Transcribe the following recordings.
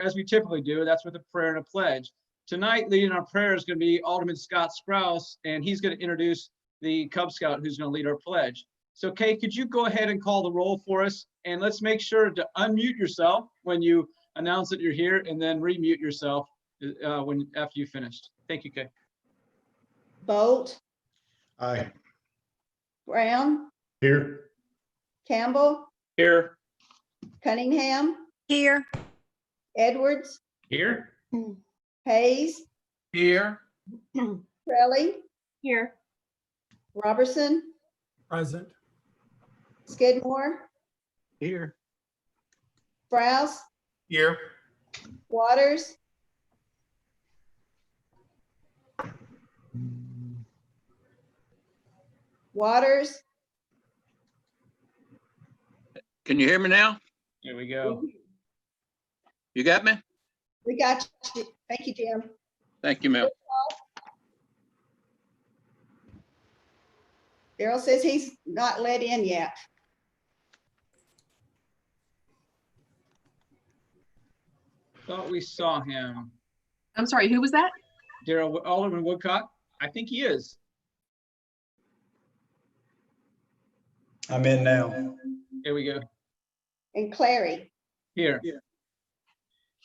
as we typically do. That's with a prayer and a pledge. Tonight, leading our prayer is going to be Alderman Scott Sprouse, and he's going to introduce the Cub Scout who's going to lead our pledge. So, Kay, could you go ahead and call the roll for us? And let's make sure to unmute yourself when you announce that you're here, and then remute yourself after you finished. Thank you, Kay. Bolt. Aye. Brown. Here. Campbell. Here. Cunningham. Here. Edwards. Here. Hayes. Here. Crowley. Here. Robertson. Present. Skidmore. Here. Sprouse. Here. Waters. Waters. Can you hear me now? Here we go. You got me? We got you. Thank you, Jim. Thank you, Mel. Daryl says he's not let in yet. Thought we saw him. I'm sorry, who was that? Daryl Alderman Woodcock. I think he is. I'm in now. Here we go. And Clary. Here.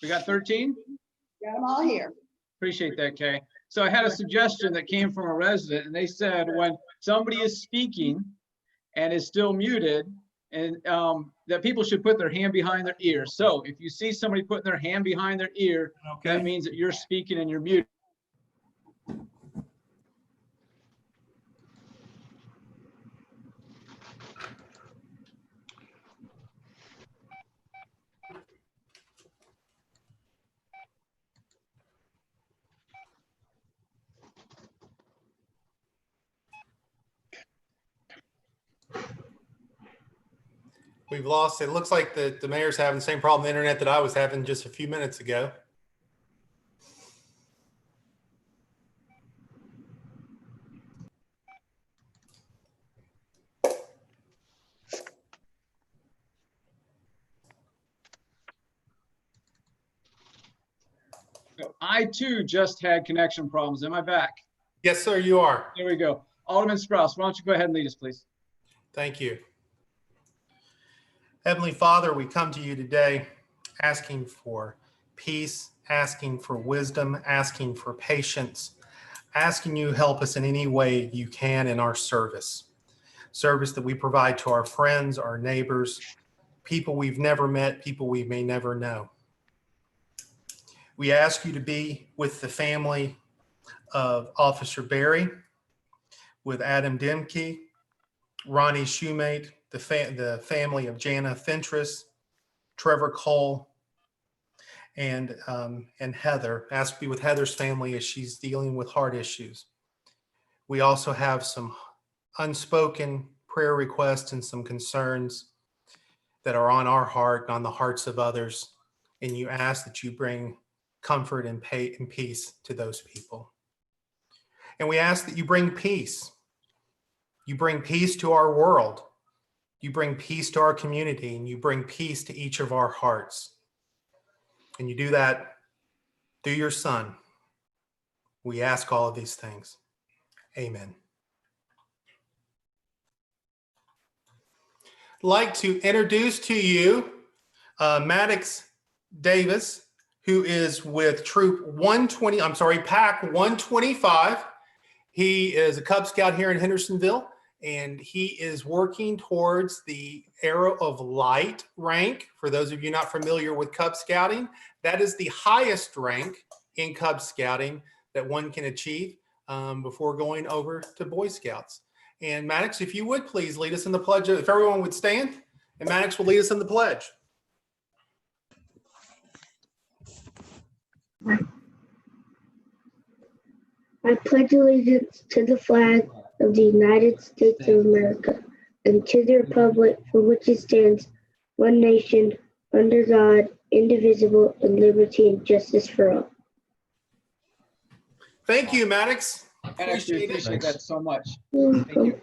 We got 13. Got them all here. Appreciate that, Kay. So I had a suggestion that came from a resident, and they said when somebody is speaking and is still muted, and that people should put their hand behind their ear. So if you see somebody putting their hand behind their ear, that means that you're speaking and you're muted. We've lost, it looks like the mayor's having the same problem with the internet that I was having just a few minutes ago. So I too just had connection problems. Am I back? Yes, sir, you are. There we go. Alderman Sprouse, why don't you go ahead and lead us, please? Thank you. Heavenly Father, we come to you today asking for peace, asking for wisdom, asking for patience, asking you help us in any way you can in our service that we provide to our friends, our neighbors, people we've never met, people we may never know. We ask you to be with the family of Officer Berry, with Adam Denki, Ronnie Shoemate, the family of Janna Fentress, Trevor Cole, and Heather. Ask to be with Heather's family as she's dealing with heart issues. We also have some unspoken prayer requests and some concerns that are on our heart and on the hearts of others. And you ask that you bring comfort and peace to those people. And we ask that you bring peace. You bring peace to our world. You bring peace to our community, and you bring peace to each of our hearts. And you do that through your Son. We ask all of these things. Amen. I'd like to introduce to you Maddox Davis, who is with Pack 125. He is a Cub Scout here in Hendersonville, and he is working towards the Arrow of Light rank. For those of you not familiar with Cub Scouting, that is the highest rank in Cub Scouting that one can achieve before going over to Boy Scouts. And Maddox, if you would please lead us in the pledge, if everyone would stand, and Maddox will lead us in the pledge. I pledge allegiance to the flag of the United States of America and to the republic for which it stands, one nation, under God, indivisible, and liberty and justice for all. Thank you, Maddox. Maddox, we appreciate that so much. Thank you.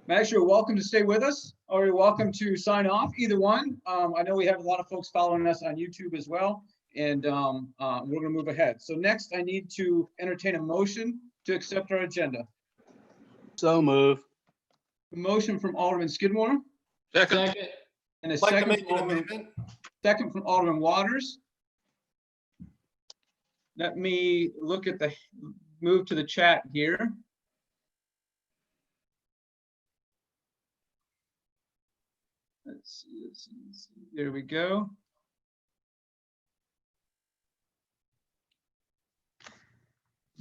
Maddox, you're welcome to stay with us, or you're welcome to sign off, either one. I know we have a lot of folks following us on YouTube as well. we're gonna move ahead. So next I need to entertain a motion to accept our agenda. So move. A motion from Alderman Skidmore Second. and a I'd like to second make from an Alderman, amendment. second from Alderman Waters. Let me look at move to the chat here. Let's see. There we go.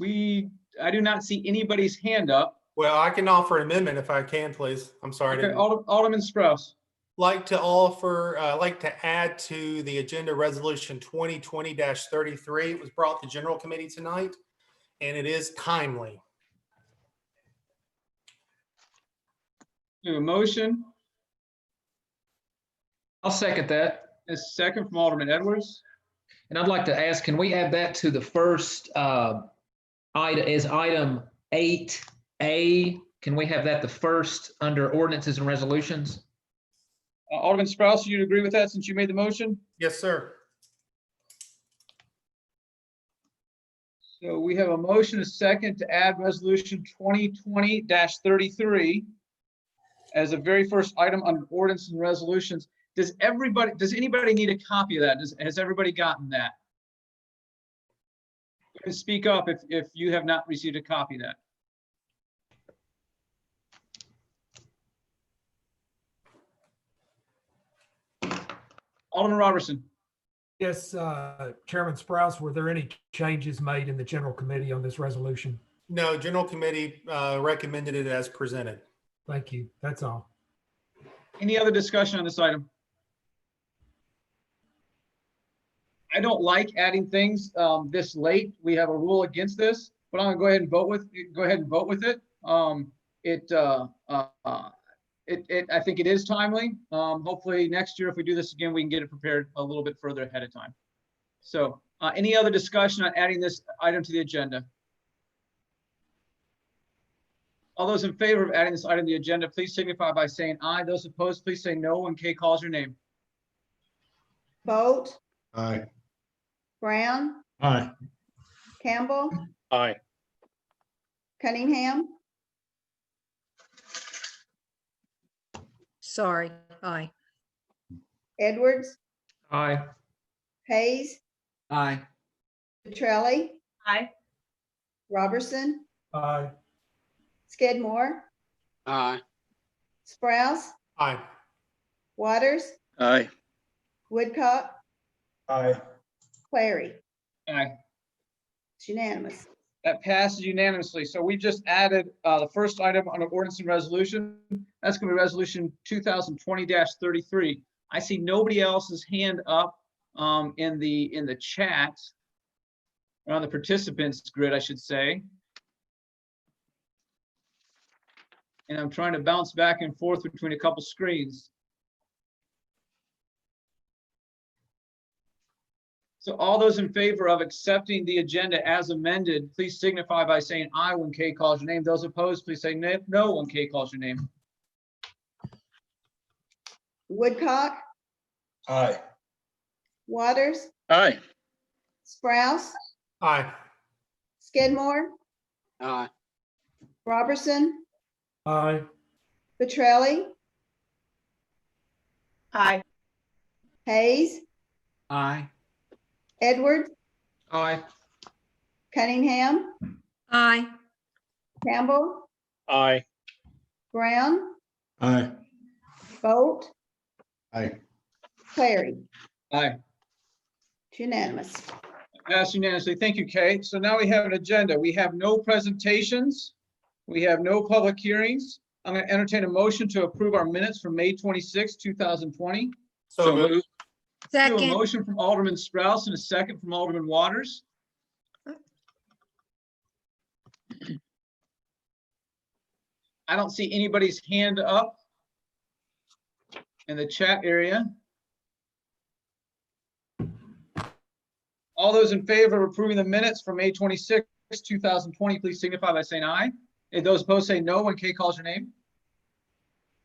I do not see anybody's hand up. Well, I can offer an amendment if I can, please. I'm sorry. I Okay, didn't- Alderman Strauss. Like to offer, like to add to the agenda resolution 2020-33. It was brought to general committee tonight, and it is timely. Do a motion, I'll second that. a second from Alderman Edwards. And I'd like to ask, can we add that to the first item, is item 8A? Can we have that the first under ordinances and resolutions? Alderman Strauss, you agree with that since you made the motion? Yes, sir. So we have a motion, a second to add resolution 2020-33 as a very first item under ordinance and resolutions. Does anybody need a copy of that? Has everybody gotten that? You can speak up if you have not received a copy of that. Alderman Robertson. Yes, Chairman Sprouse, were there any changes made in the general committee on this resolution? No, general committee recommended it as presented. Thank you. That's all. Any other discussion on this item? I don't like adding things this late. We have a rule against this, but I'm gonna go ahead and vote with it. I think it is timely. Hopefully next year, if we do this again, we can get it prepared a little bit further ahead of time. So any other discussion on adding this item to the agenda? All those in favor of adding this item to the agenda, please signify by saying aye. Those opposed, please say no when Kay calls your name. Bolt, Aye. Brown, Aye. Campbell, Aye. Cunningham, Sorry, aye. Edwards, Aye. Hayes, Aye. Petrelli, Aye. Robertson, Aye. Skidmore, Aye. Sprouse, Aye. Waters, Aye. Woodcock, Aye. Clary. Aye. It's unanimous. That passes unanimously. So we just added the first item under ordinance and resolution. That's going to be resolution 2020-33. I see nobody else's hand up in the chat, or on the participants grid, I should say. And I'm trying to bounce back and forth between a couple screens. So all those in favor of accepting the agenda as amended, please signify by saying aye when Kay calls your name. Those opposed, please say no when Kay calls your name. Woodcock, Aye. Waters, Aye. Sprouse, Aye. Skidmore, Aye. Robertson, Aye. Petrelli, Aye. Hayes, Aye. Edwards, Aye. Cunningham, Aye. Campbell, Aye. Brown, Aye. Bolt, Aye. Clary. Aye. It's unanimous. Passed unanimously. Thank you, Kay. So now we have an agenda. We have no presentations. We have no public hearings. I'm going to entertain a motion to approve our minutes from May 26, 2020. So moved. Do a Second, motion from Alderman Strauss and a second from Alderman Waters. I don't see anybody's hand up in the chat area. All those in favor of approving the minutes from May 26, 2020, please signify by saying aye. And those opposed say no when Kay calls your name.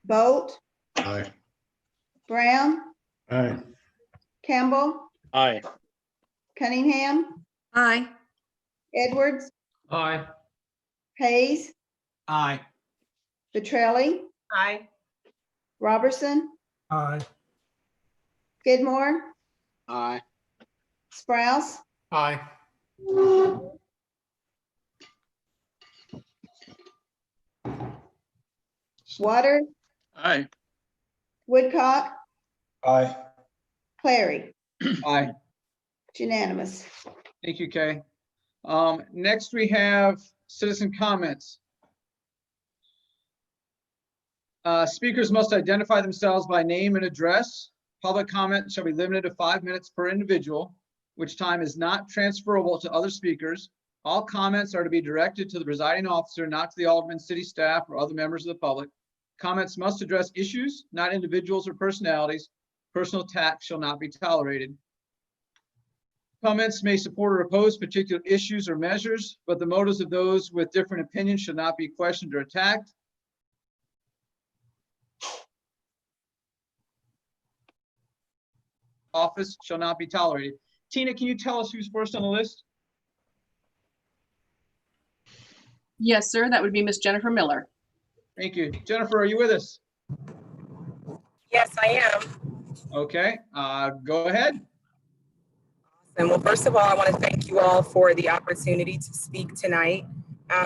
Bolt, Aye. Brown, Aye. Campbell, Aye. Cunningham, Aye. Edwards, Aye. Hayes, Aye. Petrelli, Aye. Robertson, Aye. Skidmore, Aye. Sprouse, Aye. Waters, Aye. Woodcock, Aye. Clary. Aye. It's unanimous. Thank you, Kay. Next, we have citizen comments. Speakers must identify themselves by name and address. Public comment shall be limited to 5 minutes per individual, which time is not transferable to other speakers. All comments are to be directed to the presiding officer, not to the alderman, city staff, or other members of the public. Comments must address issues, not individuals or personalities. Personal attacks shall not be tolerated. Comments may support or oppose particular issues or measures, but the motives of those with different opinions should not be questioned or attacked. Office shall not be tolerated. Tina, can you tell us who's first on the list? Yes, sir. That would be Miss Jennifer Miller. Thank you. Jennifer, are you with us? Yes, I am. Okay, go ahead. And well, first of all, I want to thank you all for the opportunity to speak tonight.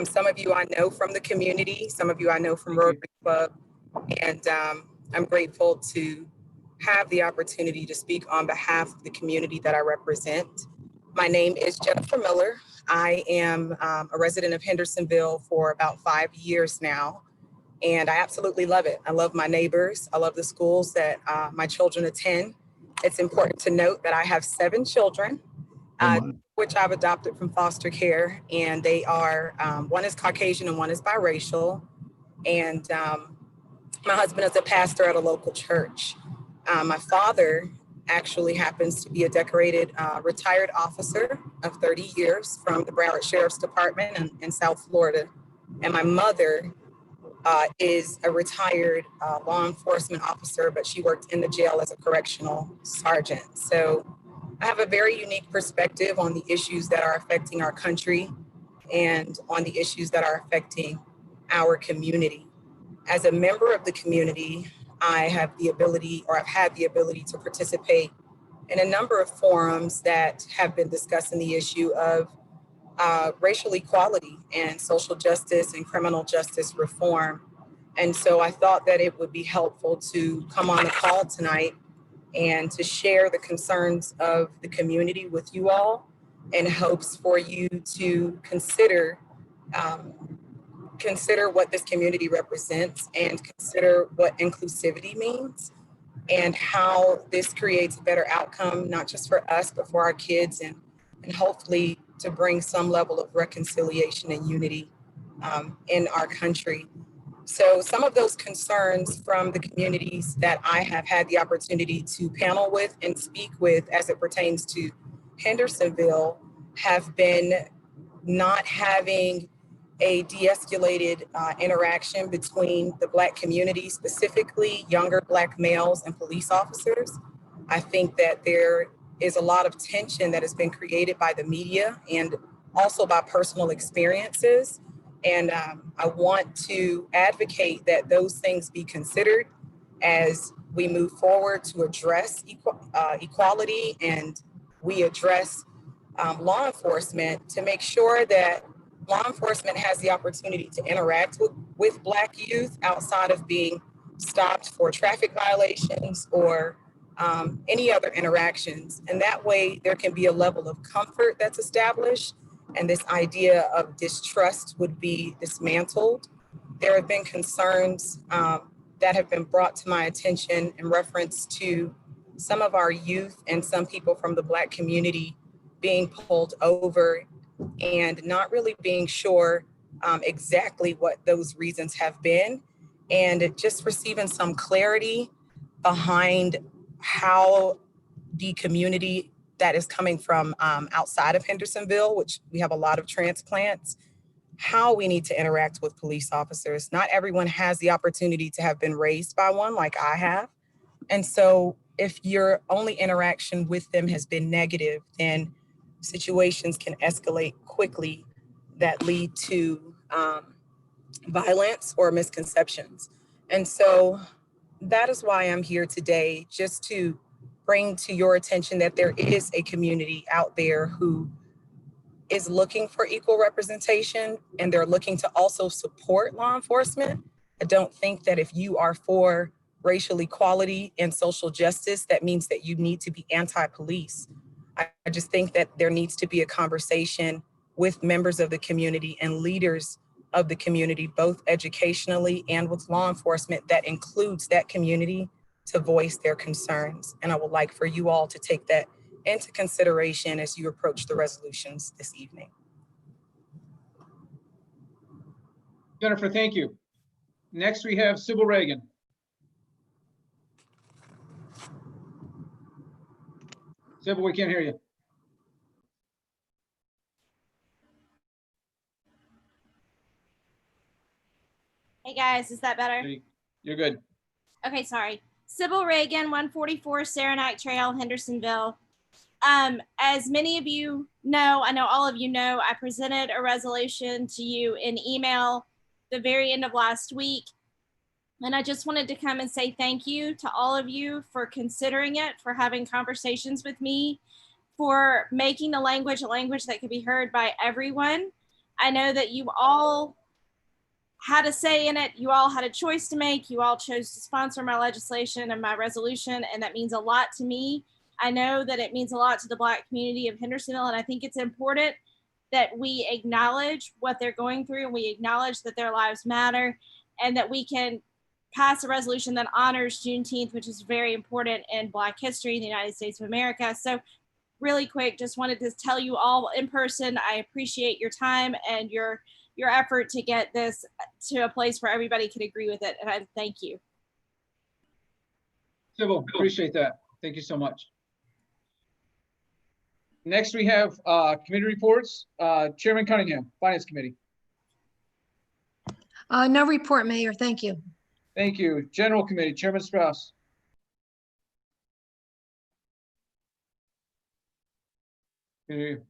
Some of you I know from the community, some of you I know from Thank you. Rotary Club, and I'm grateful to have the opportunity to speak on behalf of the community that I represent. My name is Jennifer Miller. I am a resident of Hendersonville for about 5 years now, and I absolutely love it. I love my neighbors. I love the schools that my children attend. It's important to note that I have 7 children, which I've adopted from foster care, and they are, one is Caucasian and one is biracial. And my husband is a pastor at a local church. My father actually happens to be a decorated retired officer of 30 years from the Broward Sheriff's Department in South Florida. And my mother is a retired law enforcement officer, but she worked in the jail as a correctional sergeant. So I have a very unique perspective on the issues that are affecting our country and on the issues that are affecting our community. As a member of the community, I have the ability, or I've had the ability, to participate in a number of forums that have been discussing the issue of racial equality and social justice and criminal justice reform. And so I thought that it would be helpful to come on the call tonight and to share the concerns of the community with you all, in hopes for you to consider what this community represents and consider what inclusivity means and how this creates a better outcome, not just for us, but for our kids, and hopefully to bring some level of reconciliation and unity in our country. So some of those concerns from the communities that I have had the opportunity to panel with and speak with as it pertains to Hendersonville have been not having a de-escalated interaction between the Black community, specifically younger Black males and police officers. I think that there is a lot of tension that has been created by the media and also by personal experiences. And I want to advocate that those things be considered as we move forward to address equality, and we address law enforcement, to make sure that law enforcement has the opportunity to interact with Black youth outside of being stopped for traffic violations or any other interactions. And that way there can be a level of comfort that's established, and this idea of distrust would be dismantled. There have been concerns that have been brought to my attention in reference to some of our youth and some people from the Black community being pulled over and not really being sure exactly what those reasons have been, and just receiving some clarity behind how the community that is coming from outside of Hendersonville, which we have a lot of transplants, how we need to interact with police officers. Not everyone has the opportunity to have been raised by one like I have. And so if your only interaction with them has been negative, then situations can escalate quickly that lead to violence or misconceptions. And so that is why I'm here today, just to bring to your attention that there is a community out there who is looking for equal representation, and they're looking to also support law enforcement. I don't think that if you are for racial equality and social justice, that means that you need to be anti-police. I just think that there needs to be a conversation with members of the community and leaders of the community, both educationally and with law enforcement, that includes that community to voice their concerns. And I would like for you all to take that into consideration as you approach the resolutions this evening. Jennifer, thank you. Next, we have Sybil Reagan. Sybil, we can't hear you. Hey guys, is that better? You're good. Okay, sorry. Sybil Reagan, 144 Saranac Trail, Hendersonville. As many of you know, I know all of you know, I presented a resolution to you in email the very end of last week. And I just wanted to come and say thank you to all of you for considering it, for having conversations with me, for making the language a language that could be heard by everyone. I know that you all had a say in it. You all had a choice to make. You all chose to sponsor my legislation and my resolution, and that means a lot to me. I know that it means a lot to the Black community of Hendersonville, and I think it's important that we acknowledge what they're going through, and we acknowledge that their lives matter, and that we can pass a resolution that honors Juneteenth, which is very important in Black history in the United States of America. So really quick, just wanted to tell you all in person, I appreciate your time and your effort to get this to a place where everybody can agree with it. And I thank you. Sybil, appreciate that. Thank you so much. Next, we have committee reports. Chairman Cunningham, Finance Committee. No report, Mayor. Thank you. Thank you. General Committee, Chairman Strauss. Can you hear you?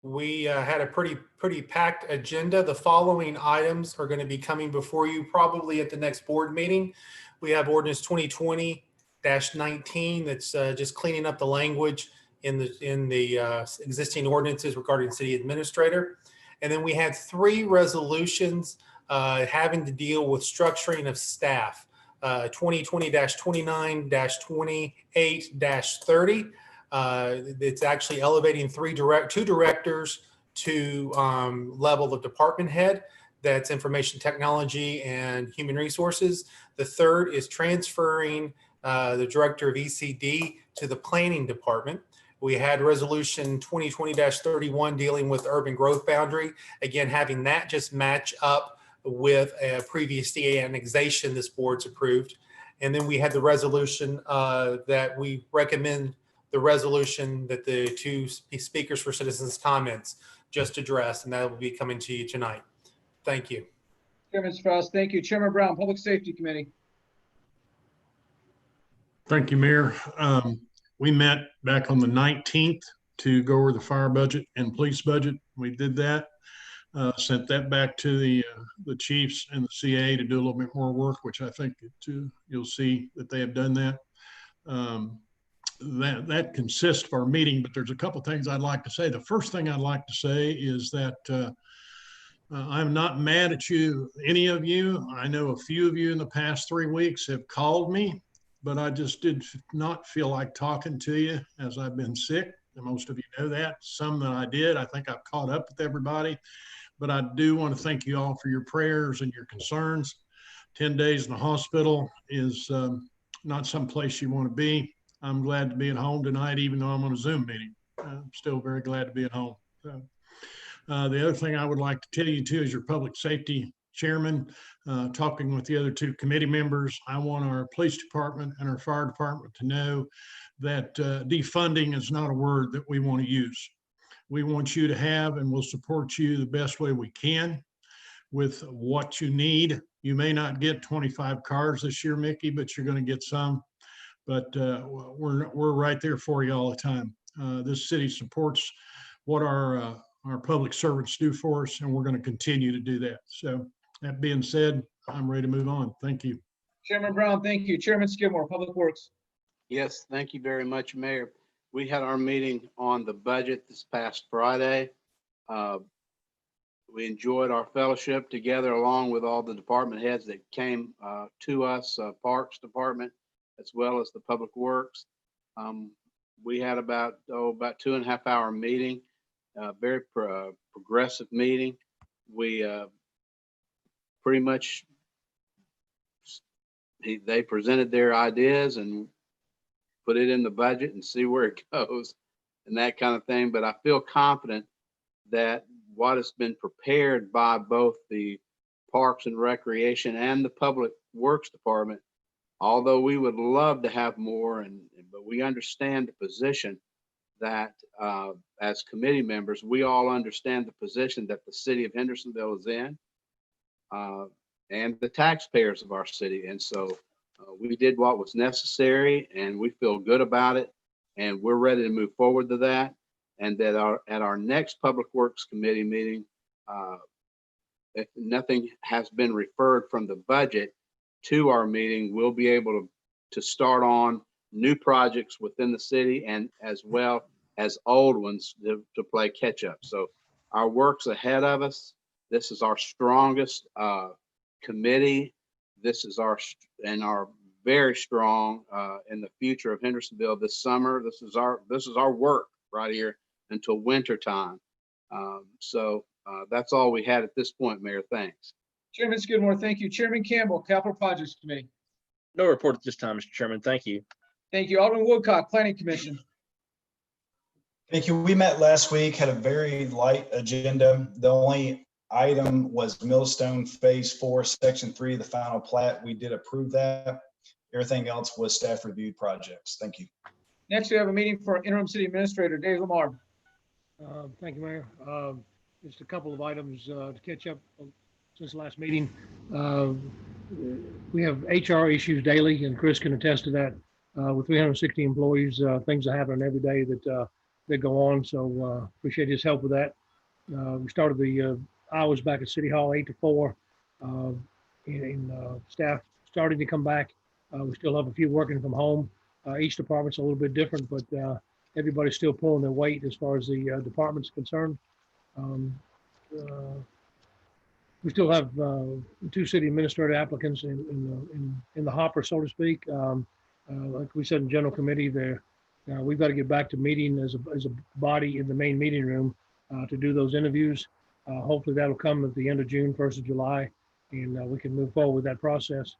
We had a pretty packed agenda. The following items are going to be coming before you probably at the next board meeting. We have ordinance 2020-19 that's just cleaning up the language in the existing ordinances regarding city administrator. And then we had 3 resolutions having to deal with structuring of staff. 2020-29, 28-30. It's actually elevating 2 directors to level of department head. That's information technology and human resources. The 3rd is transferring the director of ECD to the planning department. We had resolution 2020-31 dealing with urban growth boundary. Again, having that just match up with a previous DA annexation this board's approved. And then we had the resolution that we recommend the resolution that the 2 speakers for citizens comments just addressed, and that will be coming to you tonight. Thank you. Chairman Strauss, thank you. Chairman Brown, Public Safety Committee. Thank you, Mayor. We met back on the 19th to go over the fire budget and police budget. We did that. Sent that back to the chiefs and the CA to do a little bit more work, which I think you'll see that they have done that. That consists of our meeting, but there's a couple things I'd like to say. The first thing I'd like to say is that I'm not mad at you, any of you. I know a few of you in the past 3 weeks have called me, but I just did not feel like talking to you as I've been sick. And most of you know that. Some that I did. I think I've caught up with everybody. But I do want to thank you all for your prayers and your concerns. 10 days in the hospital is not someplace you want to be. I'm glad to be at home tonight, even though I'm on a Zoom meeting. I'm still very glad to be at home. So, the other thing I would like to tell you too, as your public safety chairman, talking with the other 2 committee members, I want our police department and our fire department to know that defunding is not a word that we want to use. We want you to have, and we'll support you the best way we can with what you need. You may not get 25 cars this year, Mickey, but you're going to get some. but we're right there for you all the time. This city supports what our public servants do for us, and we're going to continue to do that. So that being said, I'm ready to move on. Thank you. Chairman Brown, thank you. Chairman Skidmore, Public Works. Yes, thank you very much, Mayor. We had our meeting on the budget this past Friday. We enjoyed our fellowship together along with all the department heads that came to us, Parks Department, as well as the Public Works. We had about 2.5 hour meeting, very progressive meeting. We pretty much, they presented their ideas and put it in the budget and see where it goes and that kind of thing. But I feel confident that what has been prepared by both the Parks and Recreation and the Public Works Department, although we would love to have more, but we understand the position that as committee members, we all understand the position that the city of Hendersonville is in and the taxpayers of our city. And so we did what was necessary and we feel good about it. And we're ready to move forward to that. And that at our next Public Works Committee meeting, if nothing has been referred from the budget to our meeting, we'll be able to start on new projects within the city and as well as old ones to play catch up. So our work's ahead of us. This is our strongest committee. This is our very strong in the future of Hendersonville this summer. This is our work right here until winter time. So that's all we had at this point, Mayor. Thanks. Chairman Skidmore, thank you. Chairman Campbell, Capital Projects Committee. No report at this time, Mr. Chairman. Thank you. Thank you. Alderman Woodcock, Planning Commission. Thank you. We met last week, had a very light agenda. The only item was Millstone Phase 4, Section 3, the final plat. We did approve that. Everything else was staff reviewed projects. Thank you. Next, we have a meeting for Interim City Administrator Dave Lamar. Thank you, Mayor. Just a couple of items to catch up since the last meeting. We have HR issues daily, and Chris can attest to that. With 360 employees, things are happening every day that go on. So appreciate his help with that. We started the hours back at City Hall 8 to 4, and staff starting to come back. We still have a few working from home. Each department's a little bit different, but everybody's still pulling their weight as far as the department's concerned. We still have 2 city administrator applicants in the hopper, so to speak. Like we said in general committee, we've got to get back to meeting as a body in the main meeting room to do those interviews. Hopefully that'll come at the end of June, 1st of July, and we can move forward with that process.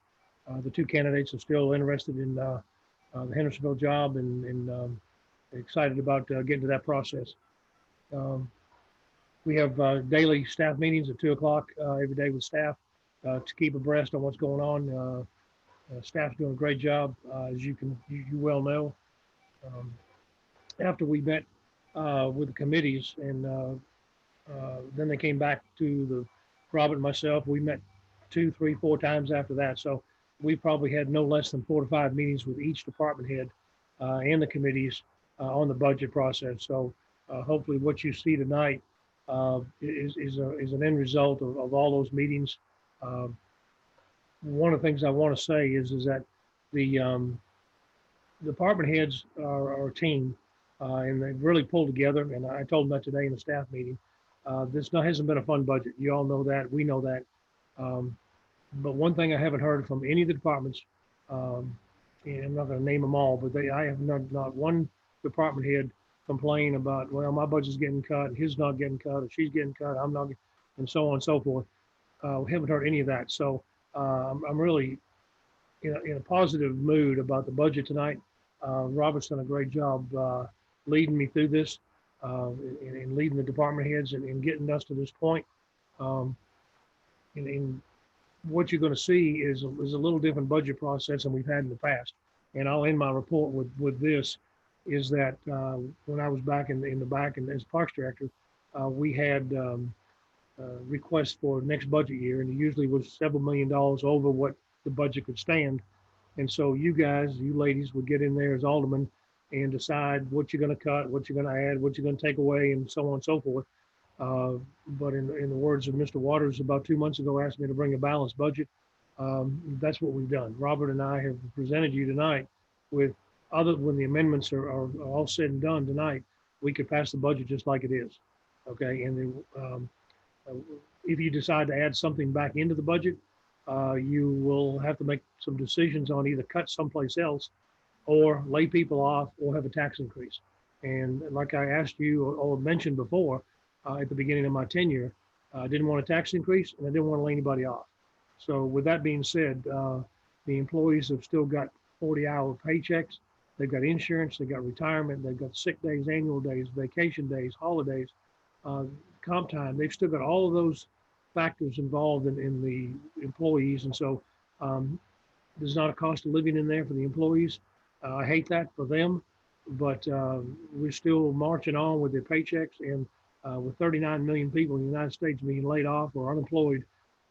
The 2 candidates are still interested in the Hendersonville job and excited about getting to that process. We have daily staff meetings at 2 o'clock every day with staff to keep abreast on what's going on. Staff's doing a great job, as you well know. After we met with the committees and then they came back to Robert and myself, we met 2, 3, 4 times after that. So we probably had no less than 4 to 5 meetings with each department head and the committees on the budget process. So hopefully what you see tonight is an end result of all those meetings. One of the things I want to say is that the department heads are a team, and they've really pulled together. And I told them that today in the staff meeting. This hasn't been a fun budget. You all know that. We know that. But one thing I haven't heard from any of the departments, and I'm not going to name them all, but I have not one department head complain about, well, my budget's getting cut, his not getting cut, or she's getting cut, I'm not, and so on and so forth. We haven't heard any of that. So I'm really in a positive mood about the budget tonight. Robert's done a great job leading me through this and leading the department heads and getting us to this point. And what you're going to see is a little different budget process than we've had in the past. And I'll end my report with this, is that when I was back in the back and as Parks Director, we had requests for next budget year, and it usually was several $1 million over what the budget could stand. And so you guys, you ladies would get in there as aldermen and decide what you're going to cut, what you're going to add, what you're going to take away, and so on and so forth. But in the words of Mr. Waters about 2 months ago, asked me to bring a balanced budget. That's what we've done. Robert and I have presented you tonight with, other when the amendments are all said and done tonight, we could pass the budget just like it is. Okay, and then if you decide to add something back into the budget, you will have to make some decisions on either cut someplace else or lay people off or have a tax increase. And like I asked you or mentioned before, at the beginning of my tenure, I didn't want a tax increase and I didn't want to lay anybody off. So with that being said, the employees have still got 40-hour paychecks. They've got insurance, they've got retirement, they've got sick days, annual days, vacation days, holidays, comp time. They've still got all of those factors involved in the employees. And so there's not a cost of living in there for the employees. I hate that for them, but we're still marching on with their paychecks. And with 39 million people in the United States being laid off or unemployed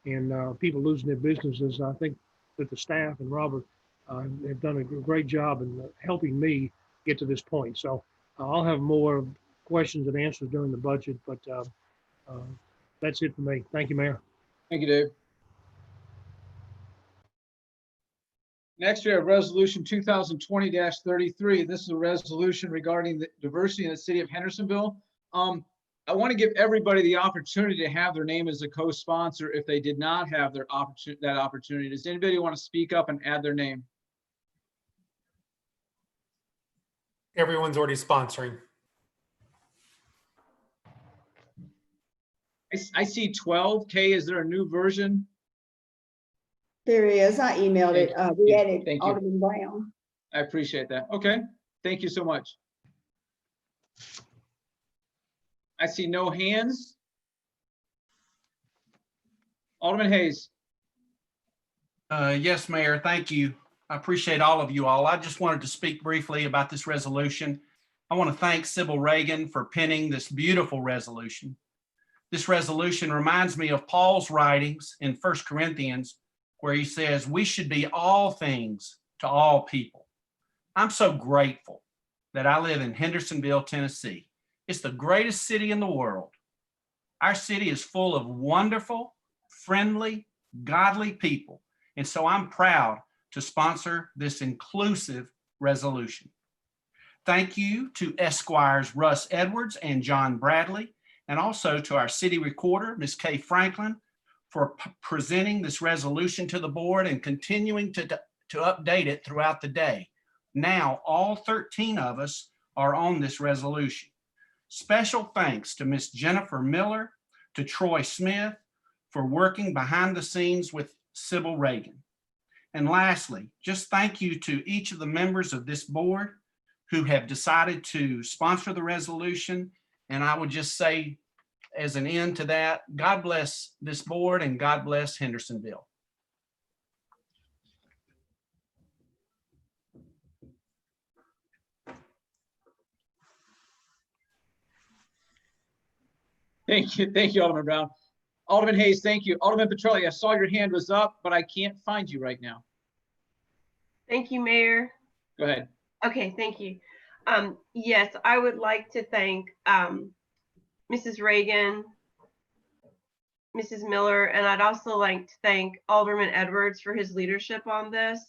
and people losing their businesses, I think that the staff and Robert have done a great job in helping me get to this point. So I'll have more questions and answers during the budget, but that's it for me. Thank you, Mayor. Thank you, Dave. Next, we have Resolution 2020-33. This is a resolution regarding the diversity in the city of Hendersonville. I want to give everybody the opportunity to have their name as a co-sponsor if they did not have that opportunity. Does anybody want to speak up and add their name? Everyone's already sponsoring. I see 12. Kay, is there a new version? There is. I emailed it. We added Thank you. Alderman Brown. I appreciate that. Okay, thank you so much. I see no hands. Alderman Hayes. Yes, Mayor, thank you. I appreciate all of you all. I just wanted to speak briefly about this resolution. I want to thank Sybil Reagan for penning this beautiful resolution. This resolution reminds me of Paul's writings in 1 Corinthians, where he says, we should be all things to all people. I'm so grateful that I live in Hendersonville, Tennessee. It's the greatest city in the world. Our city is full of wonderful, friendly, godly people. And so I'm proud to sponsor this inclusive resolution. Thank you to Esquires Russ Edwards and John Bradley, and also to our city recorder, Ms. Kay Franklin, for presenting this resolution to the board and continuing to update it throughout the day. Now, all 13 of us are on this resolution. Special thanks to Ms. Jennifer Miller, to Troy Smith for working behind the scenes with Sybil Reagan. And lastly, just thank you to each of the members of this board who have decided to sponsor the resolution. And I would just say, as an end to that, God bless this board and God bless Hendersonville. Thank you, Alderman Brown. Alderman Hayes, thank you. Alderman Petrelli, I saw your hand was up, but I can't find you right now. Thank you, Mayor. Go ahead. Okay, thank you. Yes, I would like to thank Mrs. Reagan, Mrs. Miller, and I'd also like to thank Alderman Edwards for his leadership on this.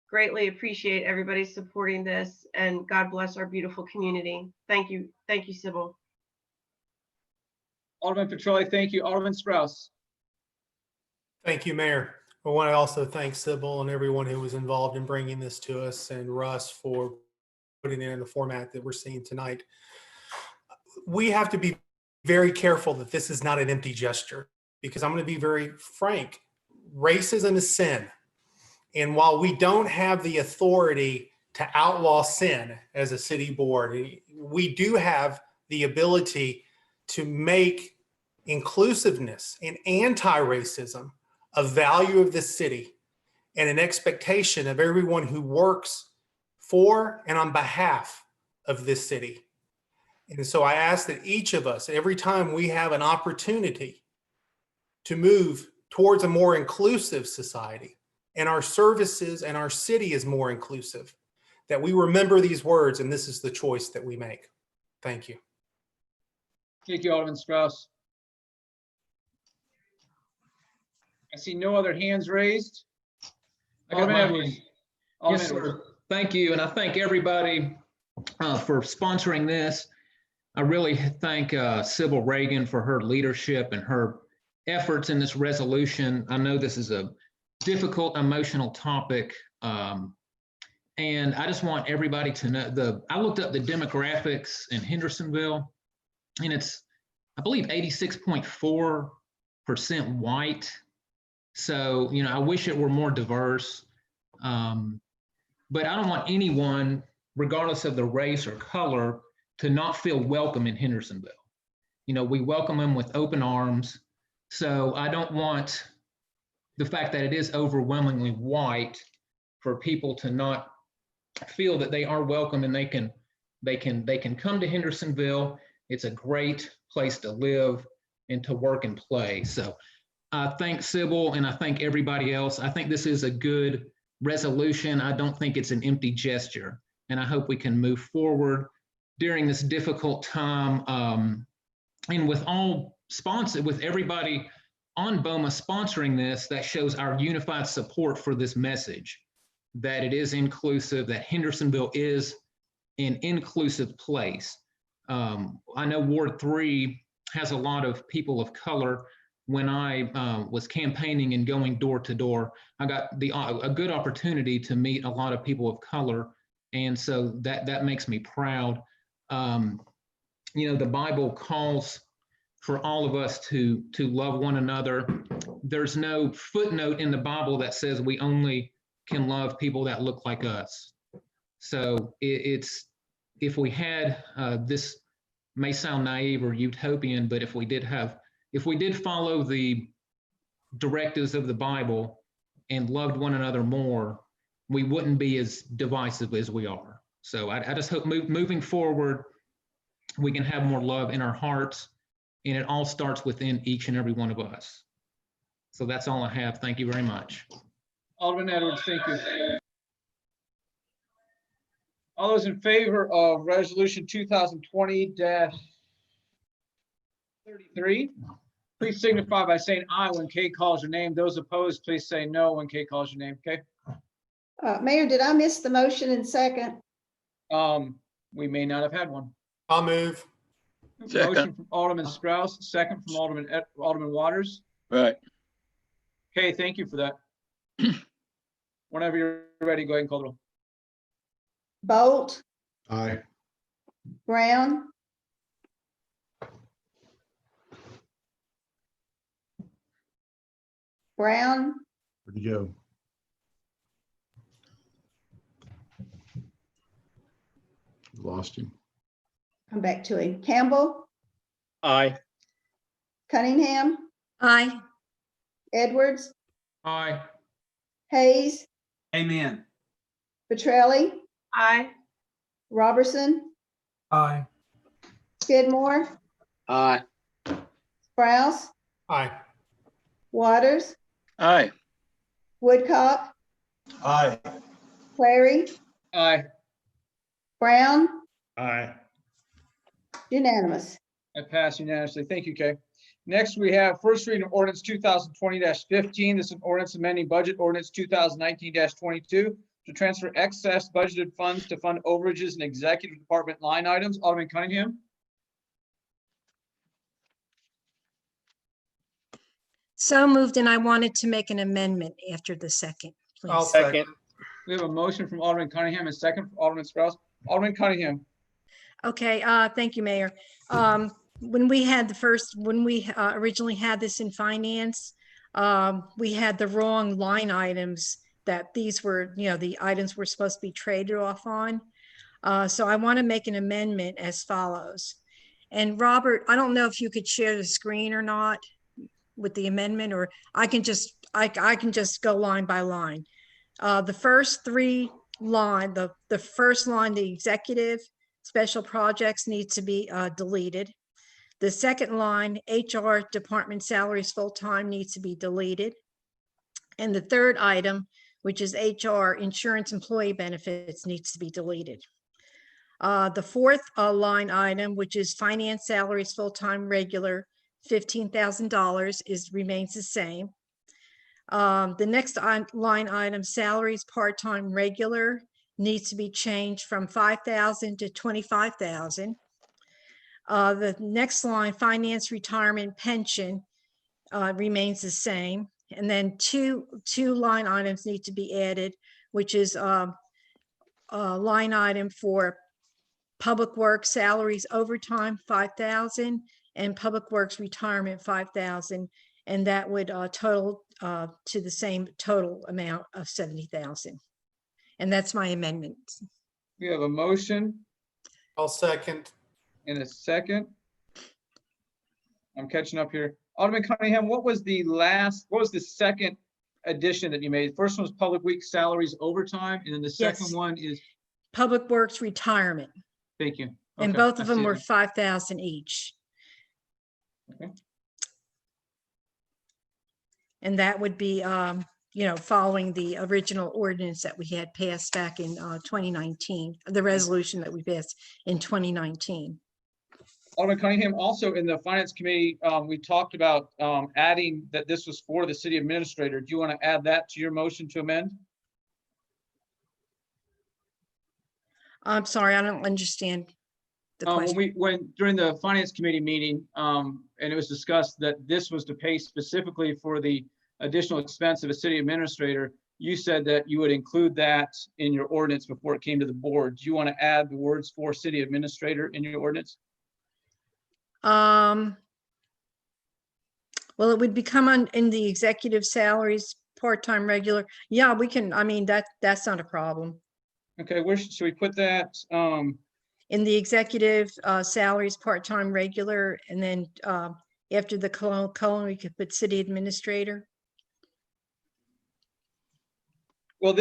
Greatly appreciate everybody supporting this, and God bless our beautiful community. Thank you. Thank you, Sybil. Alderman Petrelli, thank you. Alderman Strauss. Thank you, Mayor. I want to also thank Sybil and everyone who was involved in bringing this to us, and Russ for putting it in the format that we're seeing tonight. We have to be very careful that this is not an empty gesture, because I'm going to be very frank. Racism is sin. And while we don't have the authority to outlaw sin as a city board, we do have the ability to make inclusiveness and anti-racism a value of the city and an expectation of everyone who works for and on behalf of this city. And so I ask that each of us, every time we have an opportunity to move towards a more inclusive society and our services and our city is more inclusive. That we remember these words, and this is the choice that we make. Thank you. Thank you, Alderman Strauss. I see no other hands raised. I got Alderman my Edwards. hand. Alderman Yes, Edwards. sir. Thank you. And I thank everybody for sponsoring this. I really thank Sybil Reagan for her leadership and her efforts in this resolution. I know this is a difficult, emotional topic. And I just want everybody to know I looked up the demographics in Hendersonville, and it's, I believe, 86.4% white. So, you know, I wish it were more diverse. But I don't want anyone, regardless of the race or color, to not feel welcome in Hendersonville. You know, we welcome them with open arms. So I don't want the fact that it is overwhelmingly white for people to not feel that they are welcome and they can come to Hendersonville. It's a great place to live and to work and play. So I thank Sybil and I thank everybody else. I think this is a good resolution. I don't think it's an empty gesture, and I hope we can move forward during this difficult time. And with everybody on BOMA sponsoring this, that shows our unified support for this message, that it is inclusive, that Hendersonville is an inclusive place. I know Ward 3 has a lot of people of color. When I was campaigning and going door to door, I got a good opportunity to meet a lot of people of color. And so that makes me proud. You know, the Bible calls for all of us to love one another. There's no footnote in the Bible that says we only can love people that look like us. So if we had, this may sound naive or utopian, but if we did follow the directives of the Bible and loved one another more, we wouldn't be as divisive as we are. So I just hope moving forward, we can have more love in our hearts, and it all starts within each and every one of us. So that's all I have. Thank you very much. Alderman Edwards, thank you. All those in favor of resolution 2020-33, please signify by saying aye when Kay calls your name. Those opposed, please say no when Kay calls your name, okay? Mayor, did I miss the motion in second? We may not have had one. I'll move. Second. Motion from Alderman Strauss, second from Alderman Waters. Right. Okay, thank you for that. Whenever you're ready, go ahead and call the roll. Bolt, Aye. Brown, Brown, Where'd you go? Lost him. come back to him. Campbell, Aye. Cunningham, Aye. Edwards, Aye. Hayes, Amen. Petrelli, Aye. Robertson, Aye. Skidmore, Aye. Sprouse, Aye. Waters, Aye. Woodcock, Aye. Clary, Aye. Brown, Aye. unanimous. That passed unanimously. Thank you, Kay. Next, we have first reading of ordinance 2020-15. This is an ordinance amending budget ordinance 2019-22 to transfer excess budgeted funds to fund overages and executive department line items. Alderman Cunningham. So moved, and I wanted to make an amendment after the second, I'll please. second. We have a motion from Alderman Cunningham and second from Alderman Strauss. Alderman Cunningham. Okay, thank you, Mayor. When we originally had this in finance, we had the wrong line items that these were, the items were supposed to be traded off on. So I want to make an amendment as follows. And Robert, I don't know if you could share the screen or not with the amendment, or I can just go line by line. The first three line, the first line, the executive special projects needs to be deleted. The second line, HR department salaries full-time, needs to be deleted. And the third item, which is HR, insurance employee benefits, needs to be deleted. The fourth line item, which is finance salaries, full-time regular, $15,000 remains the same. The next line item, salaries, part-time regular, needs to be changed from 5,000 to 25,000. The next line, finance, retirement, pension, remains the same. And then two line items need to be added, which is a line item for public works salaries, overtime, 5,000, and public works retirement, 5,000. And that would total to the same total amount of 70,000. And that's my amendment. We have a motion I'll second. and a second. I'm catching up here. Alderman Cunningham, what was the second addition that you made? First one was public week salaries overtime, and then the second Yes. one is, Public works retirement. thank you. And Okay, both I of them see were it. 5,000 each. Okay. And that would be, following the original ordinance that we had passed back in 2019, the resolution that we passed in 2019. Alderman Cunningham, also in the Finance Committee, we talked about adding that this was for the city administrator. Do you want to add that to your motion to amend? I'm sorry, I don't understand the question. When during the Finance Committee meeting, and it was discussed that this was to pay specifically for the additional expense of a city administrator, you said that you would include that in your ordinance before it came to the board. Do you want to add the words for city administrator in your ordinance? Well, it would become in the executive salaries, part-time regular. Yeah, we can, that's not a problem. Okay, where should we put that? In the executive salaries, part-time regular, and then after the colon, we could put city administrator. Well,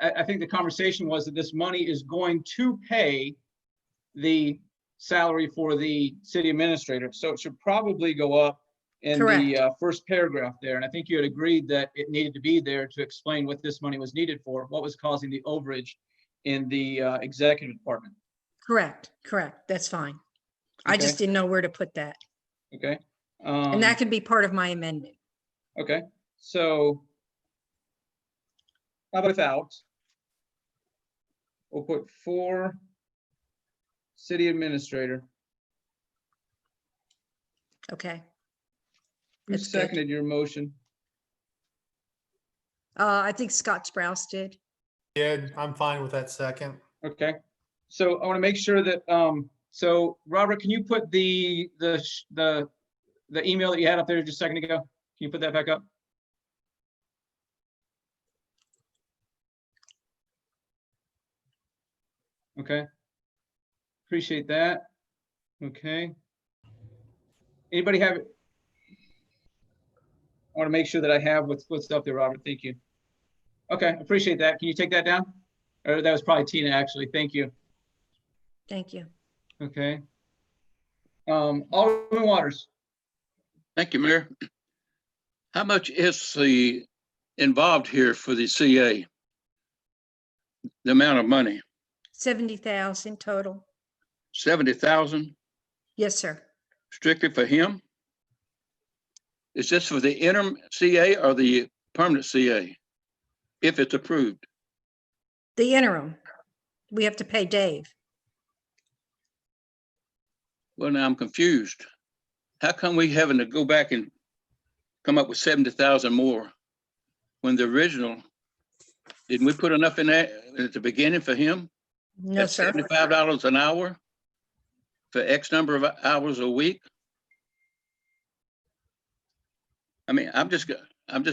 I think the conversation was that this money is going to pay the salary for the city administrator. So it should probably go up in the first paragraph there. And I think you had agreed that it needed to be there to explain what this money was needed for, what was causing the overage in the executive department. Correct. That's fine. I just didn't know where to put that. Okay. And that could be part of my amendment. Okay, so how about without? We'll put for city administrator. Okay. Who That's good. seconded your motion? I think Scott Sprouse did. Yeah, I'm fine with that second. Okay, so I want to make sure that, so Robert, can you put the email that you had up there just a second ago? Can you put that back up? Okay. Appreciate that. Okay. Anybody have? I want to make sure that I have what's up there, Robert. Thank you. Okay, appreciate that. Can you take that down? Or that was probably Tina, actually. Thank you. Thank you. Okay. Alderman Waters. Thank you, Mayor. How much is the involved here for the CA? The amount of money? 70,000 total. 70,000 Yes, sir. strictly for him? Is this for the interim CA or the permanent CA? If it's approved? The interim. We have to pay Dave. Well, now I'm confused. How come we having to go back and come up with 70,000 more when the original, didn't we put enough in there at the beginning for him? No, At sir. $75 an hour for X number of hours a week? I mean, I'm just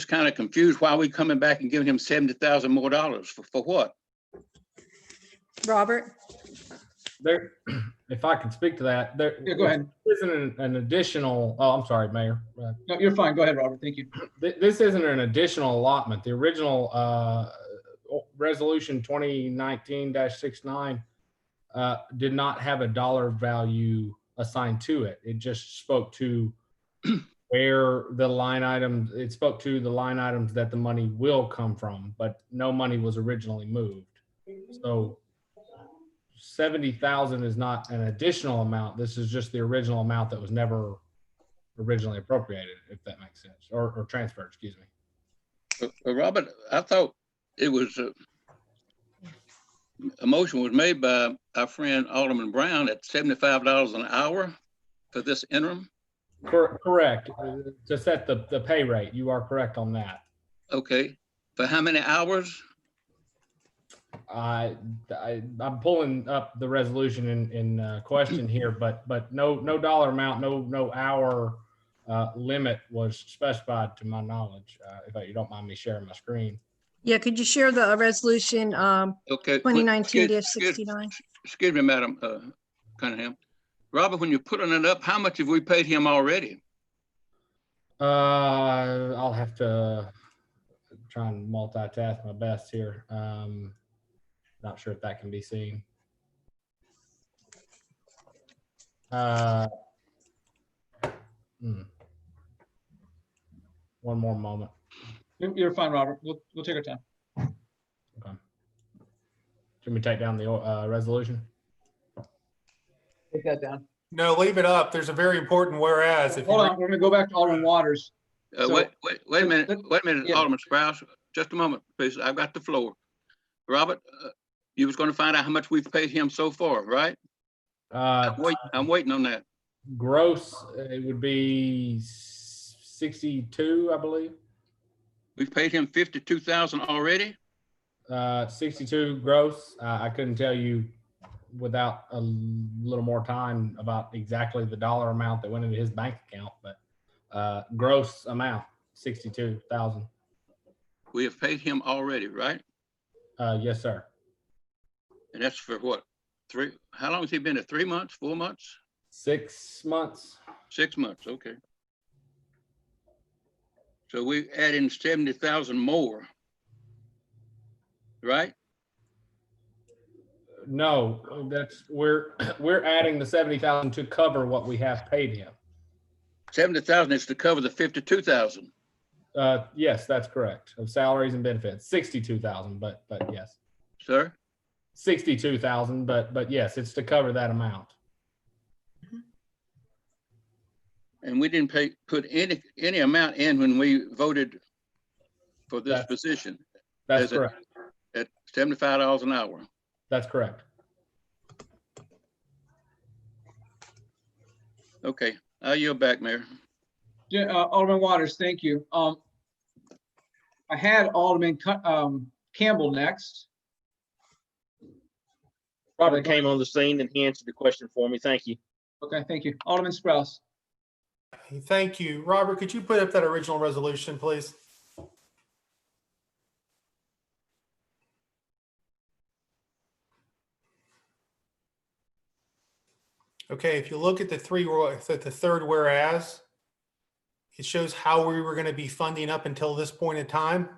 kind of confused why we coming back and giving him 70,000 more dollars for what? Robert? There, if I can speak to that, there. Yeah, go ahead. Isn't an additional, oh, I'm sorry, Mayor. No, you're fine. Go ahead, Robert. Thank you. This isn't an additional allotment. The original resolution 2019-69 did not have a dollar value assigned to it. It just spoke to where the line items, it spoke to the line items that the money will come from, but no money was originally moved. So 70,000 is not an additional amount. This is just the original amount that was never originally appropriated, if that makes sense, or transferred, excuse me. Robert, I thought it was a motion was made by our friend Alderman Brown at $75 an hour for this interim. Correct. To set the pay rate. You are correct on that. Okay. For how many hours? I'm pulling up the resolution in question here, but no dollar amount, no hour limit was specified to my knowledge. If you don't mind me sharing my screen. Yeah, could you share the resolution Okay. 2019-69? Excuse me, Madam Cunningham. Robert, when you're putting it up, how much have we paid him already? I'll have to try and multitask my best here. Not sure if that can be seen. One more moment. You're fine, Robert. We'll take our time. Okay. Should we take down the resolution? Take that down. No, leave it up. There's a very important whereas. If Hold you on, we're gonna go back to Alderman Waters. Wait a minute, Yeah. Alderman Sprouse. Just a moment, please. I've got the floor. Robert, you was going to find out how much we've paid him so far, right? I'm waiting on that. Gross, it would be 62, I believe. We've paid him 52,000 already. 62 gross. I couldn't tell you without a little more time about exactly the dollar amount that went into his bank account, but gross amount 62,000. We have paid him already, right? Yes, sir. And that's for what? How long has he been there? 3 months, 4 months? 6 months. 6 months, okay. So we add in 70,000 more, right? No, we're adding the 70,000 to cover what we have paid him. 70,000 is to cover the 52,000. Yes, that's correct. Of salaries and benefits, 62,000, but yes. Sir? 62,000, but yes, it's to cover that amount. And we didn't put any amount in when we voted for this position. That's correct. At $75 an hour. That's correct. Okay, I yield back, Mayor. Yeah, Alderman Waters, thank you. I had Alderman Campbell next. Robert came on the scene and he answered the question for me. Thank you. Okay, thank you. Alderman Sprouse. Thank you. Robert, could you put up that original resolution, please? Okay, if you look at the third whereas, it shows how we were going to be funding up until this point in time.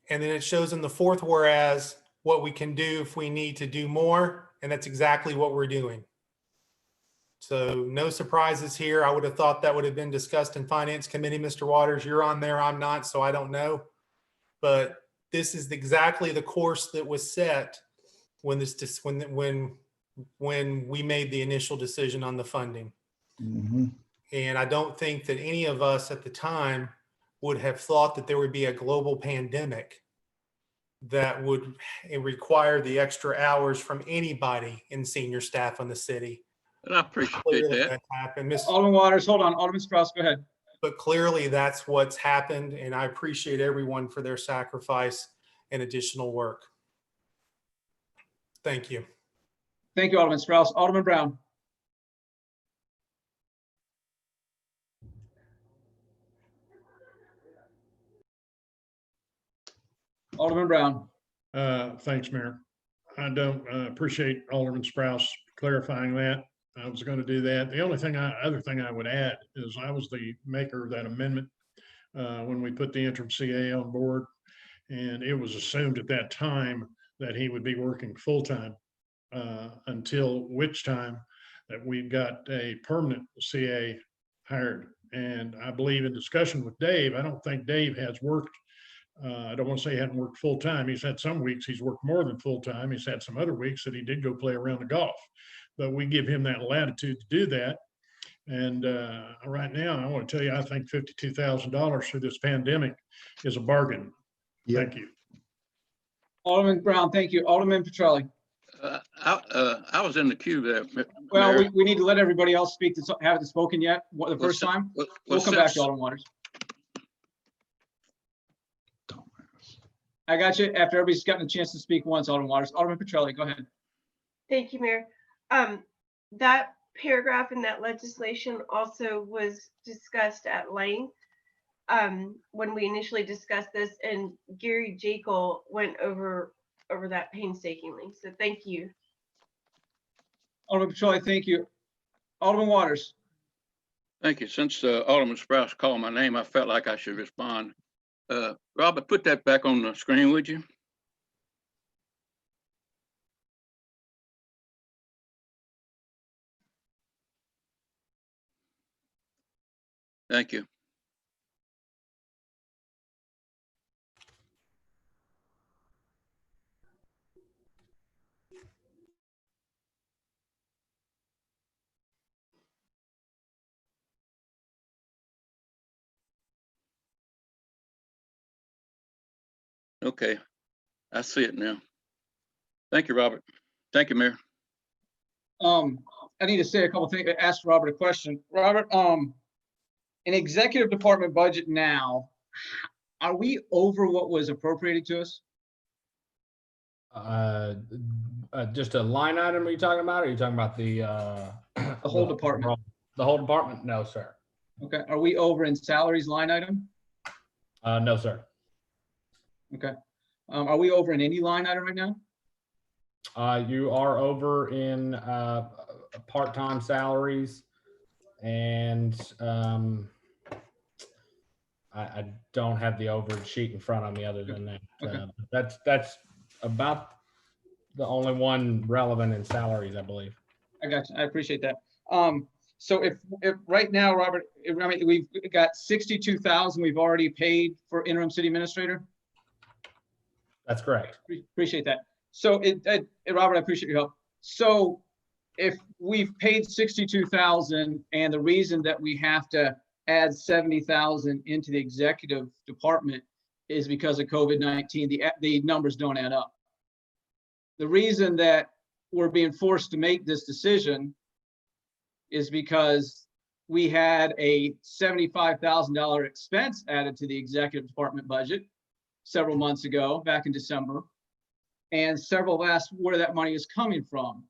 And then it shows in the fourth whereas what we can do if we need to do more, and that's exactly what we're doing. So no surprises here. I would have thought that would have been discussed in Finance Committee. Mr. Waters, you're on there, I'm not, so I don't know. But this is exactly the course that was set when we made the initial decision on the funding. Mm-hmm. And I don't think that any of us at the time would have thought that there would be a global pandemic that would require the extra hours from anybody in senior staff on the city. And I appreciate that. Happened. Alderman Waters, hold on. Alderman Sprouse, go ahead. But clearly that's what's happened, and I appreciate everyone for their sacrifice and additional work. Thank you. Thank you, Alderman Sprouse. Alderman Brown. Alderman Brown. Thanks, Mayor. I don't appreciate Alderman Sprouse clarifying that. I was going to do that. The only other thing I would add is I was the maker of that amendment when we put the interim CA on board, and it was assumed at that time that he would be working full-time until which time that we've got a permanent CA hired. And I believe in discussion with Dave, I don't think Dave has worked. I don't want to say he hadn't worked full time. He's had some weeks he's worked more than full time. He's had some other weeks that he did go play around the golf, but we give him that latitude to do that. And right now, I want to tell you, I think $52,000 through this pandemic is a bargain. Thank you. Alderman Brown, thank you. Alderman Petrelli. I was in the queue there. Well, Mayor. we need to let everybody else speak that haven't spoken yet. The first time. We'll come back to Alderman Waters. I got you. After everybody's gotten a chance to speak once, Alderman Waters. Alderman Petrelli, go ahead. Thank you, Mayor. That paragraph in that legislation also was discussed at length when we initially discussed this, and Gary Jekyll went over that painstakingly. So thank you. Alderman Petrelli, thank you. Alderman Waters. Thank you. Since Alderman Sprouse called my name, I felt like I should respond. Robert, put that back on the screen, would you? Thank you. Okay, I see it now. Thank you, Robert. Thank you, Mayor. I need to say a couple things, ask Robert a question. Robert, an executive department budget now, are we over what was appropriated to us? Just a line item are you talking about? Or are you talking about the whole department? The whole department? No, sir. Okay, are we over in salaries line item? No, sir. Okay. Are we over in any line item right now? You are over in part-time salaries, and I don't have the overage sheet in front of me other than that. Okay. That's about the only one relevant in salaries, I believe. I got you. I appreciate that. So if right now, Robert, I mean, we've got 62,000 we've already paid for interim city administrator. That's correct. Appreciate that. So Robert, I appreciate your help. So if we've paid 62,000 and the reason that we have to add 70,000 into the executive department is because of COVID-19, the numbers don't add up. The reason that we're being forced to make this decision is because we had a $75,000 expense added to the executive department budget several months ago, back in December, and several asked where that money is coming from.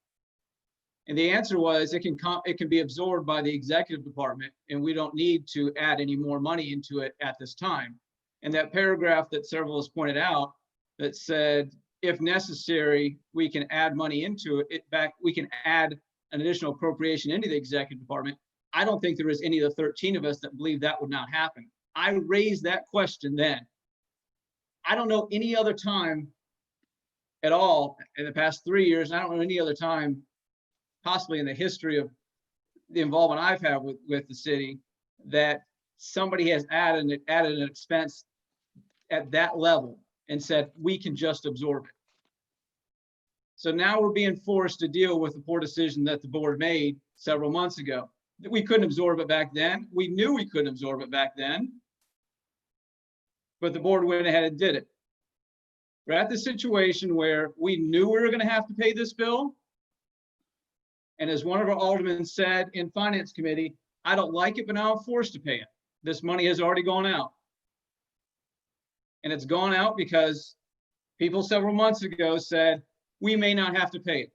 And the answer was it can be absorbed by the executive department, and we don't need to add any more money into it at this time. And that paragraph that several has pointed out that said, if necessary, we can add money into it back, we can add an additional appropriation into the executive department. I don't think there is any of the 13 of us that believe that would not happen. I raised that question then. I don't know any other time at all in the past 3 years, and I don't know any other time possibly in the history of the involvement I've had with the city that somebody has added an expense at that level and said, we can just absorb it. So now we're being forced to deal with the poor decision that the board made several months ago. We couldn't absorb it back then. We knew we couldn't absorb it back then, but the board went ahead and did it. We're at the situation where we knew we were going to have to pay this bill. And as one of our aldermen said in finance committee, I don't like it, but now I'm forced to pay it. This money has already gone out. And it's gone out because people several months ago said, we may not have to pay it.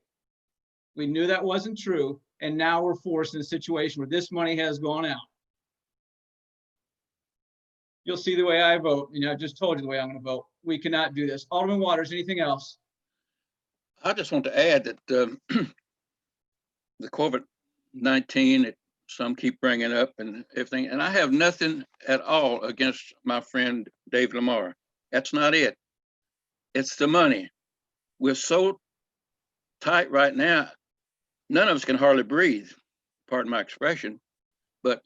We knew that wasn't true. And now we're forced in a situation where this money has gone out. You'll see the way I vote. You know, I just told you the way I'm going to vote. We cannot do this. Alderman Waters, anything else? I just want to add that the COVID-19, some keep bringing up and everything, and I have nothing at all against my friend Dave Lamar. That's not it. It's the money. We're so tight right now. none of us can hardly breathe, pardon my expression, but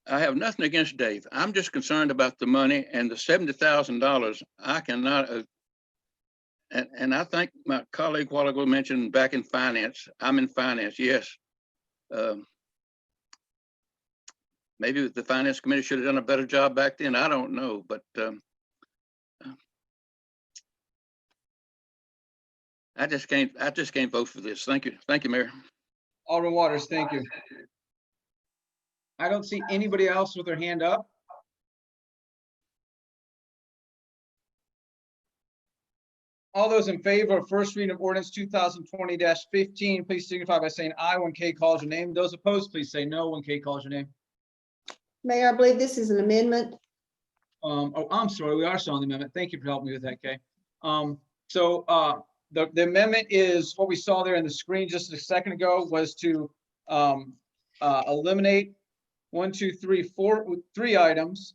I have nothing against Dave. I'm just concerned about the money and the $70,000. I cannot, and I think my colleague a while ago mentioned back in finance. I'm in finance, yes. Maybe the finance committee should have done a better job back then. I don't know, but I just can't vote for this. Thank you, Mayor. Alderman Waters, thank you. I don't see anybody else with their hand up. All those in favor of first reading of ordinance 2020-15, please signify by saying aye when Kay calls your name. Those opposed, please say no when Kay calls your name. Mayor, I believe this is an amendment. Oh, I'm sorry, we are still on the amendment. Thank you for helping me with that, Kay. The amendment is what we saw there in the screen just a second ago, was to eliminate 3 items.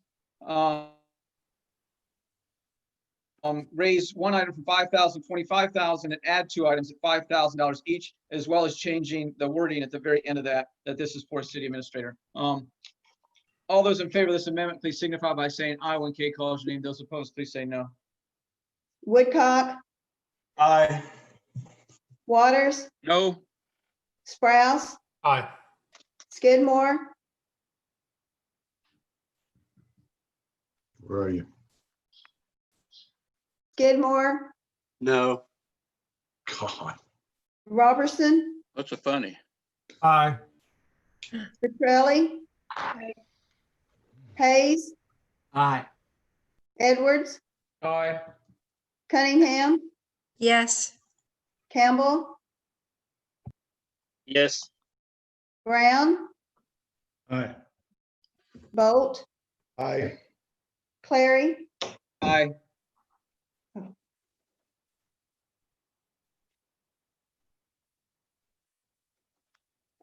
Raise one item from 5,000 to 25,000 and add 2 items at $5,000 each, as well as changing the wording at the very end of that this is for city administrator. All those in favor of this amendment, please signify by saying aye when Kay calls your name. Those opposed, please say no. Woodcock, Aye. Waters, No. Sprouse, Aye. Skidmore, Where are you? Skidmore, No. God. Robertson, What's so funny? Aye. Petrelli, Hayes, Aye. Edwards, Aye. Cunningham, Yes. Campbell, Yes. Brown, Aye. Bolt, Aye. Clary, Aye.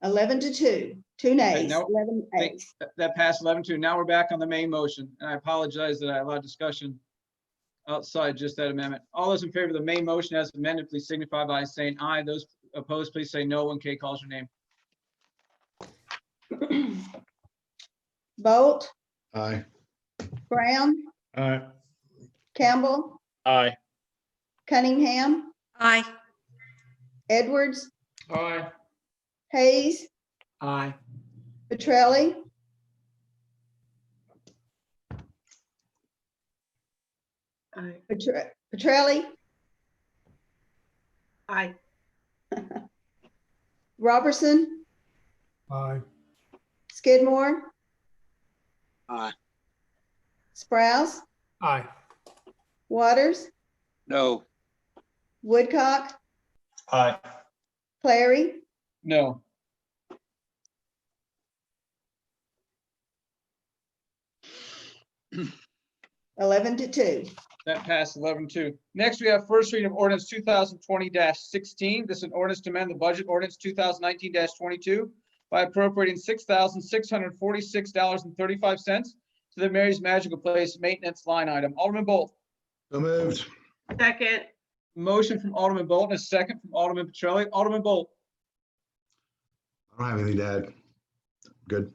$11 to 2, 2 Okay, nays, now- 11 ayes. That passed 11-2. Now we're back on the main motion, and I apologize that I allowed discussion outside just that amendment. All those in favor of the main motion as amended, please signify by saying aye. Those opposed, please say no when Kay calls your name. Bolt, Aye. Brown, Aye. Campbell, Aye. Cunningham, Aye. Edwards, Aye. Hayes, Aye. Petrelli, Aye. Petrelli, Aye. Robertson, Aye. Skidmore, Aye. Sprouse, Aye. Waters, No. Woodcock, Aye. Clary, No. $11 to 2. That passed 11-2. Next, we have first reading of ordinance 2020-16. This is an ordinance to amend the budget ordinance 2019-22 by appropriating $6,646.35 to the Mary's Magical Place maintenance line item. Alderman Bolt. So moved. Second. Motion from Alderman Bolt and a second from Alderman Petrelli. Alderman Bolt. I don't have anything to add. Good.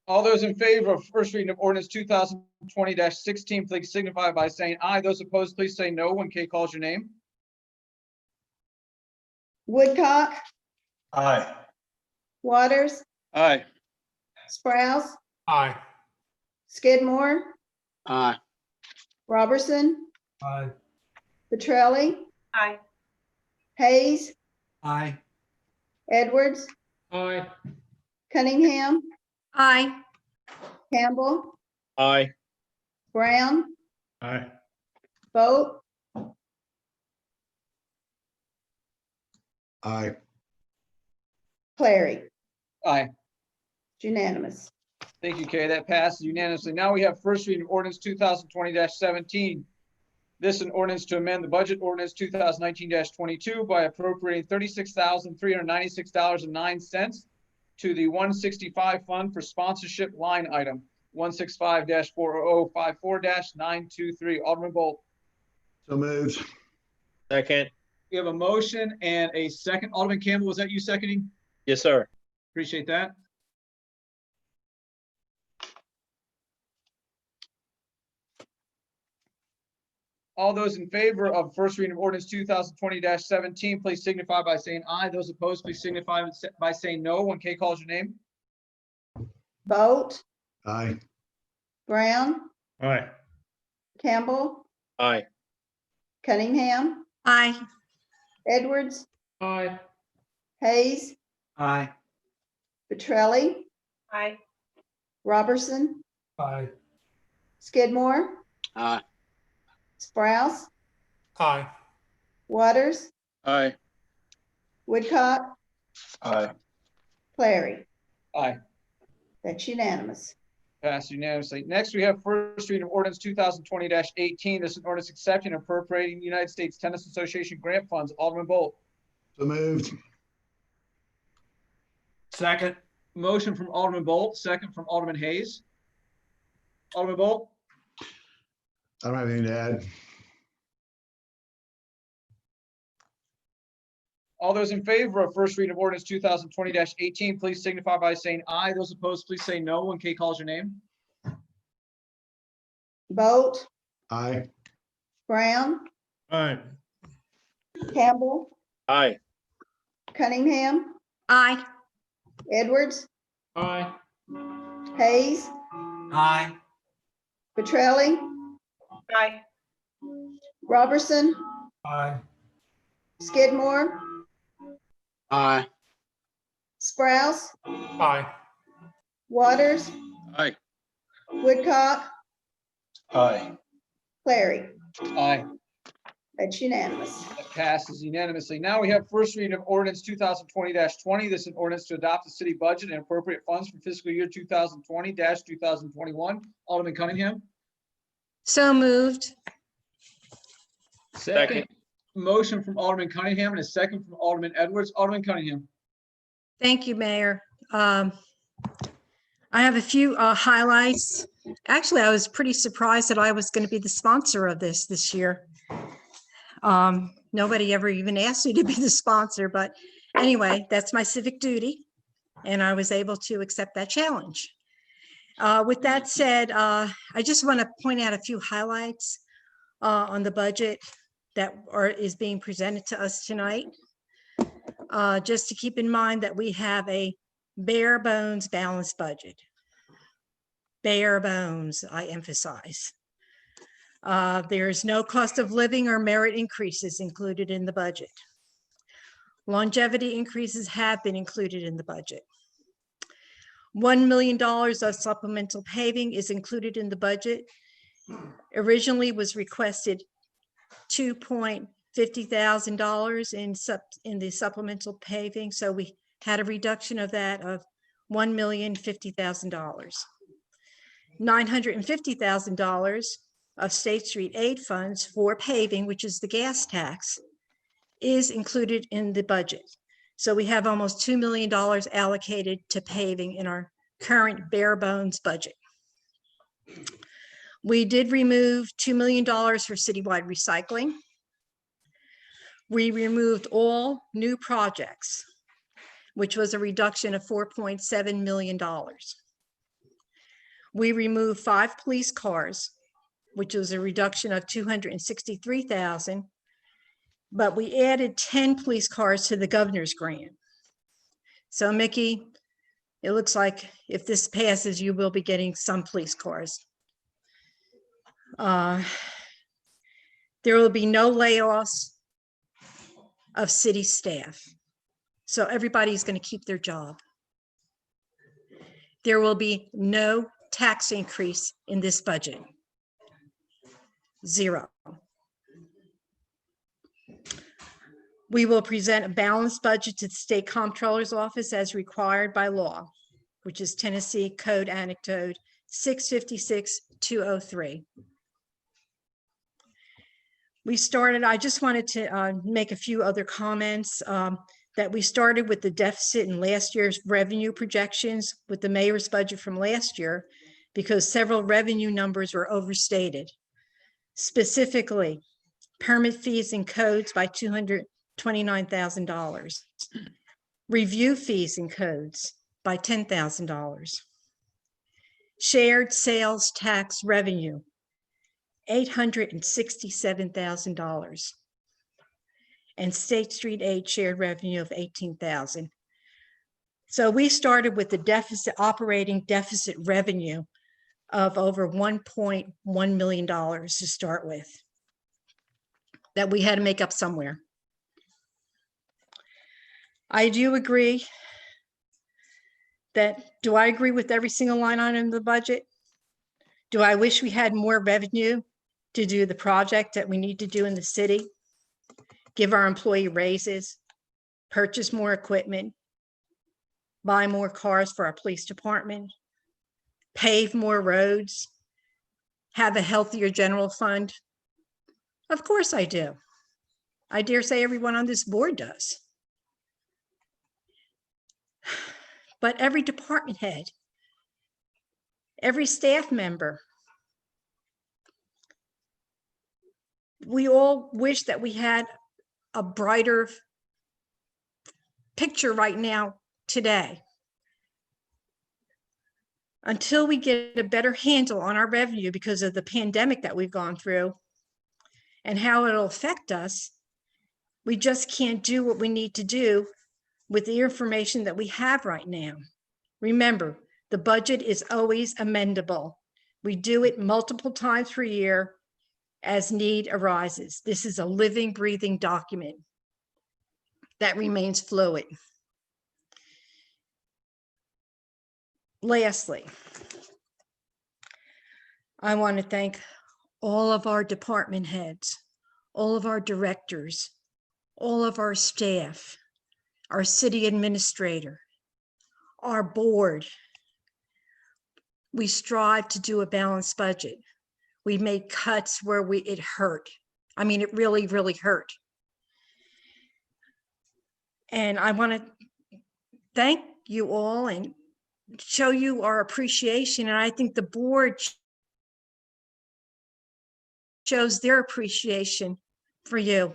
All those in favor of first reading of ordinance 2020-16, please signify by saying aye. Those opposed, please say no when Kay calls your name. Woodcock, Aye. Waters, Aye. Sprouse, Aye. Skidmore, Aye. Robertson, Aye. Petrelli, Aye. Hayes, Aye. Edwards, Aye. Cunningham, Aye. Campbell, Aye. Brown, Aye. Bolt, Aye. Clary. Aye. It's unanimous. Thank you, Kay. That passes unanimously. Now we have first reading of ordinance 2020-17. This is an ordinance to amend the budget ordinance 2019-22 by appropriating $36,396.09 to the 165 fund for sponsorship line item 165-40054-923. Alderman Bolt. So moved. Second. We have a motion and a second. Alderman Campbell, was that you seconding? Yes, sir. Appreciate that. All those in favor of first reading of ordinance 2020-17, please signify by saying aye. Those opposed, please signify by saying no when Kay calls your name. Bolt, Aye. Brown, Aye. Campbell, Aye. Cunningham, Aye. Edwards, Aye. Hayes, Aye. Petrelli, Aye. Robertson, Aye. Skidmore, Aye. Sprouse, Aye. Waters, Aye. Woodcock, Aye. Clary. Aye. That's unanimous. Passed unanimously. Next, we have first reading of ordinance 2020-18. This is an ordinance accepting and appropriating United States Tennis Association grant funds. Alderman Bolt. So moved. Second. Motion from Alderman Bolt, second from Alderman Hayes. Alderman Bolt. I don't have anything to add. All those in favor of first reading of ordinance 2020-18, please signify by saying aye. Those opposed, please say no when Kay calls your name. Bolt, Aye. Brown, Aye. Campbell, Aye. Cunningham, Aye. Edwards, Aye. Hayes, Aye. Petrelli, Aye. Robertson, Aye. Skidmore, Aye. Sprouse, Aye. Waters, Aye. Woodcock, Aye. Clary. Aye. That's unanimous. That passes unanimously. Now we have first reading of ordinance 2020-20. This is an ordinance to adopt the city budget and appropriate funds for fiscal year 2020-2021. Alderman Cunningham. So moved. Second. Motion from Alderman Cunningham and a second from Alderman Edwards. Alderman Cunningham. Thank you, Mayor. I have a few highlights. Actually, I was pretty surprised that I was going to be the sponsor of this year. Nobody ever even asked me to be the sponsor, but anyway, that's my civic duty, and I was able to accept that challenge. With that said, I just want to point out a few highlights on the budget that is being presented to us tonight. Just to keep in mind that we have a bare bones balanced budget. Bare bones, I emphasize. There is no cost of living or merit increases included in the budget. Longevity increases have been included in the budget. $1 million of supplemental paving is included in the budget. Originally was requested $250,000 in the supplemental paving. So we had a reduction of that of $1,050,000. $950,000 of State Street aid funds for paving, which is the gas tax, is included in the budget. So we have almost $2 million allocated to paving in our current bare bones budget. We did remove $2 million for citywide recycling. We removed all new projects, which was a reduction of $4.7 million. We removed 5 police cars, which was a reduction of $263,000, but we added 10 police cars to the governor's grant. So Mickey, it looks like if this passes, you will be getting some police cars. There will be no layoffs of city staff. So everybody's going to keep their job. There will be no tax increase in this budget. 0. We will present a balanced budget to the State Comptroller's Office as required by law, which is Tennessee Code Annotated 656-203. I just wanted to make a few other comments that we started with the deficit in last year's revenue projections with the mayor's budget from last year because several revenue numbers were overstated. Specifically, permit fees and codes by $229,000. Review fees and codes by $10,000. Shared sales tax revenue, $867,000. And State Street aid shared revenue of $18,000. So we started with the deficit, operating deficit revenue of over $1.1 million to start with, that we had to make up somewhere. I do agree that, do I agree with every single line item in the budget? Do I wish we had more revenue to do the project that we need to do in the city? Give our employee raises, purchase more equipment, buy more cars for our police department, pave more roads, have a healthier general fund? Of course I do. I dare say everyone on this board does. But every department head, every staff member, we all wish that we had a brighter picture right now today. Until we get a better handle on our revenue because of the pandemic that we've gone through and how it'll affect us, we just can't do what we need to do with the information that we have right now. Remember, the budget is always amendable. We do it multiple times per year as need arises. This is a living, breathing document that remains fluid. Lastly, I want to thank all of our department heads, all of our directors, all of our staff, our city administrator, our board. We strive to do a balanced budget. We made cuts where it hurt. I mean, it really, really hurt. And I want to thank you all and show you our appreciation. And I think the board shows their appreciation for you.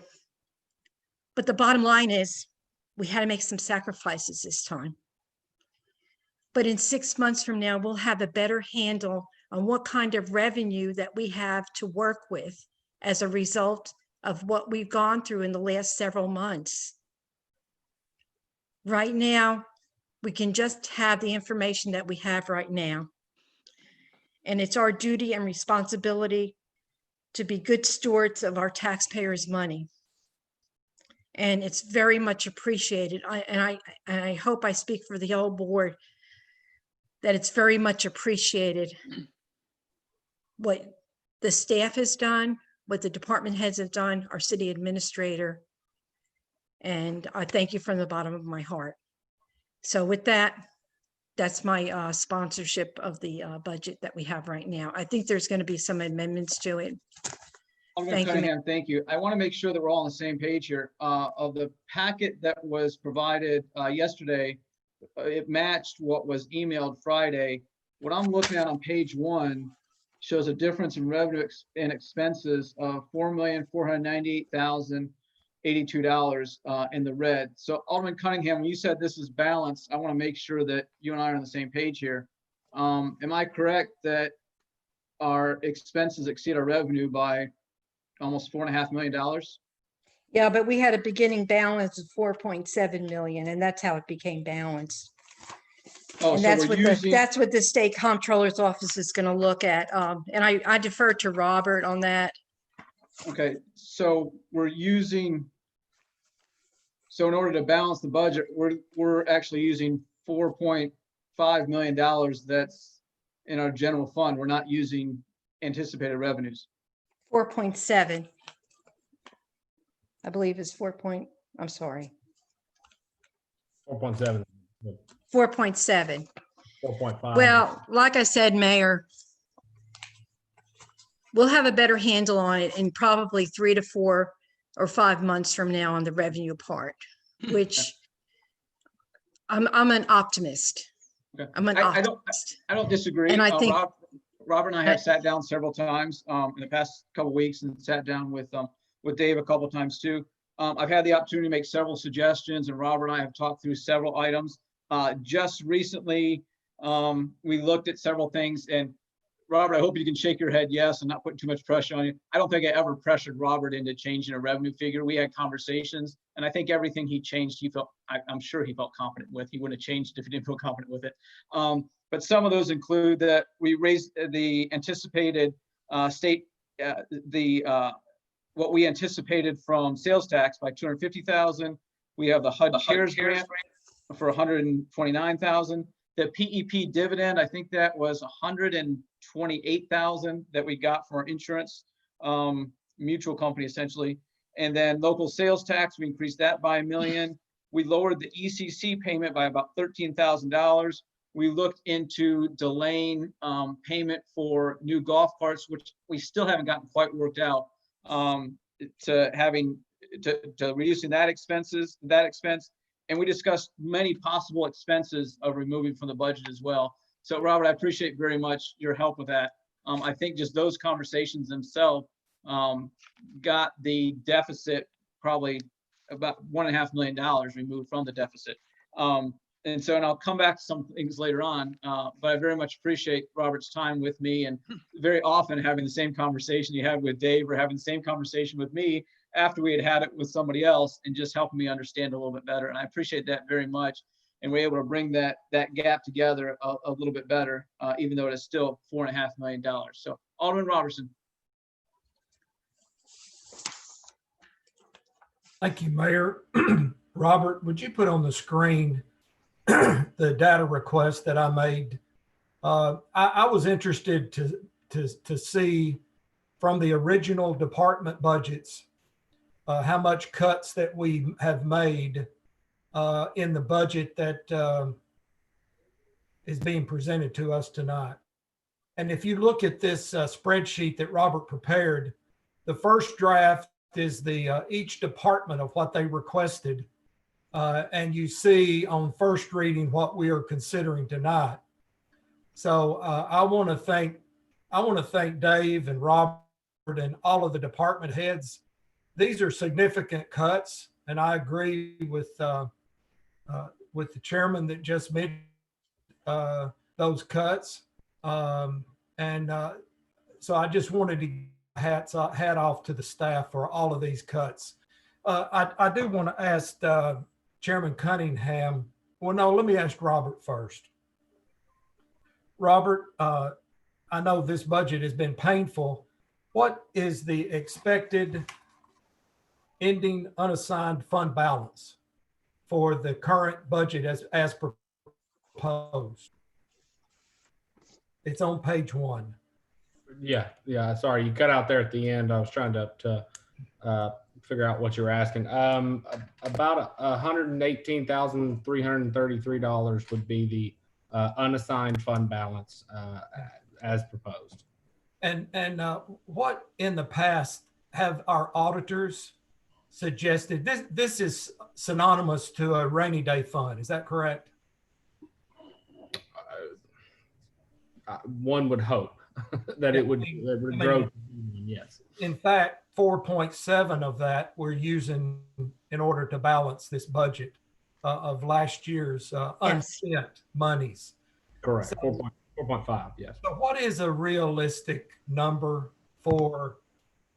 But the bottom line is we had to make some sacrifices this time. But in 6 months from now, we'll have a better handle on what kind of revenue that we have to work with as a result of what we've gone through in the last several months. Right now, we can just have the information that we have right now. And it's our duty and responsibility to be good stewards of our taxpayers' money. And it's very much appreciated. I hope I speak for the whole board that it's very much appreciated what the staff has done, what the department heads have done, our city administrator. And I thank you from the bottom of my heart. So with that, that's my sponsorship of the budget that we have right now. I think there's going to be some amendments to it. Alderman Cunningham, thank you. I want to make sure that we're all on the same page here. Of the packet that was provided yesterday, it matched what was emailed Friday. What I'm looking at on page 1 shows a difference in revenue and expenses of $4,498,082 in the red. So Alderman Cunningham, when you said this is balanced, I want to make sure that you and I are on the same page here. Am I correct that our expenses exceed our revenue by almost $4.5 million? Yeah, but we had a beginning balance of 4.7 million, and that's how it became balanced. Oh, And so that's we're what using, that's what the state comptroller's office is going to look at. And I defer to Robert on that. okay, so we're using, so in order to balance the budget, we're actually using $4.5 million that's in our general fund. We're not using anticipated revenues. 4.7. I believe is 4 point, I'm sorry, 4.7. 4.7. 4.5. Well, like I said, Mayor, we'll have a better handle on it in probably 3 to 4 or 5 months from now on the revenue part, which I'm an optimist. Okay. I'm an optimist. I don't disagree. And I think Robert and I have sat down several times in the past couple of weeks and sat down with with Dave a couple of times too. I've had the opportunity to make several suggestions, and Robert and I have talked through several items. Just recently, we looked at several things, and Robert, I hope you can shake your head yes and not put too much pressure on you. I don't think I ever pressured Robert into changing a revenue figure. We had conversations, and I think everything he changed, I'm sure he felt confident with. He wouldn't have changed if he didn't feel confident with it. But some of those include that we raised the anticipated what we anticipated from sales tax by 250,000. We have the HUD CARES grant for 129,000. The PEP dividend, I think that was 128,000 that we got from our insurance mutual company essentially. And then local sales tax, we increased that by $1 million. We lowered the ECC payment by about $13,000. We looked into delaying payment for new golf carts, which we still haven't gotten quite worked out, to reducing that expense. And we discussed many possible expenses of removing from the budget as well. So Robert, I appreciate very much your help with that. I think just those conversations themselves got the deficit probably about $1.5 million removed from the deficit. And I'll come back to some things later on, but I very much appreciate Robert's time with me, and very often having the same conversation you had with Dave or having the same conversation with me after we had it with somebody else, and just helping me understand a little bit better. And I appreciate that very much. And we're able to bring that gap together a little bit better, even though it is still $4.5 million. So Alderman Robertson. Thank you, Mayor. Robert, would you put on the screen the data request that I made? I was interested to see from the original department budgets how much cuts that we have made in the budget that is being presented to us tonight. And if you look at this spreadsheet that Robert prepared, the first draft is the each department of what they requested. And you see on first reading what we are considering tonight. So I want to thank Dave and Robert and all of the department heads. These are significant cuts, and I agree with the chairman that just made those cuts. So I just wanted to hat off to the staff for all of these cuts. I do want to ask Chairman Cunningham. Well, no, let me ask Robert first. Robert, I know this budget has been painful. What is the expected ending unassigned fund balance for the current budget as proposed? It's on page 1. Yeah. Sorry, you cut out there at the end. I was trying to figure out what you were asking. About $118,333 would be the unassigned fund balance as proposed. And what in the past have our auditors suggested? This is synonymous to a rainy day fund. Is that correct? One would hope that it would grow. Yes. In fact, 4.7 of that we're using in order to balance this budget of last year's unspent monies. Correct. 4.5. Yes. So what is a realistic number for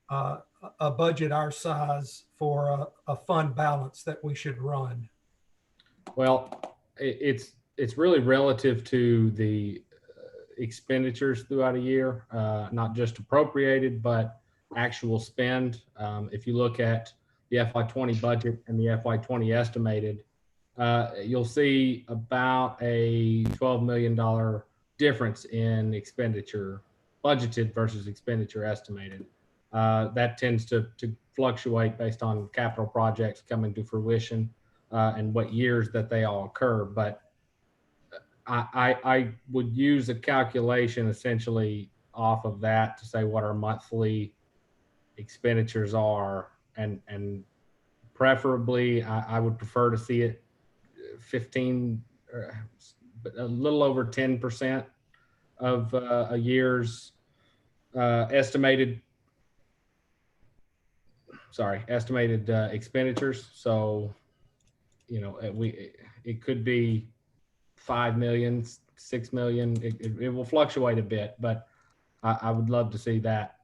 a budget our size for a fund balance that we should run? Well, it's really relative to the expenditures throughout a year, not just appropriated, but actual spend. If you look at the FY20 budget and the FY20 estimated, you'll see about a $12 million difference in expenditure budgeted versus expenditure estimated. That tends to fluctuate based on capital projects coming to fruition and what years that they all occur. But I would use a calculation essentially off of that to say what our monthly expenditures are, and preferably I would prefer to see it 15, a little over 10% of a year's estimated sorry, estimated expenditures. So, you know, it could be 5 million, 6 million. It will fluctuate a bit, but I would love to see that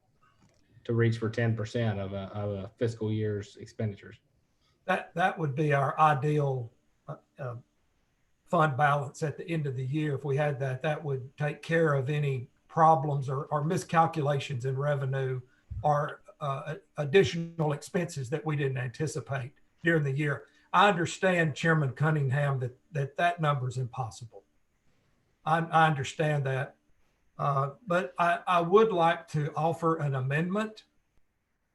to reach for 10% of a fiscal year's expenditures. That would be our ideal fund balance at the end of the year. If we had that, that would take care of any problems or miscalculations in revenue or additional expenses that we didn't anticipate during the year. I understand, Chairman Cunningham, that number is impossible. I understand that. But I would like to offer an amendment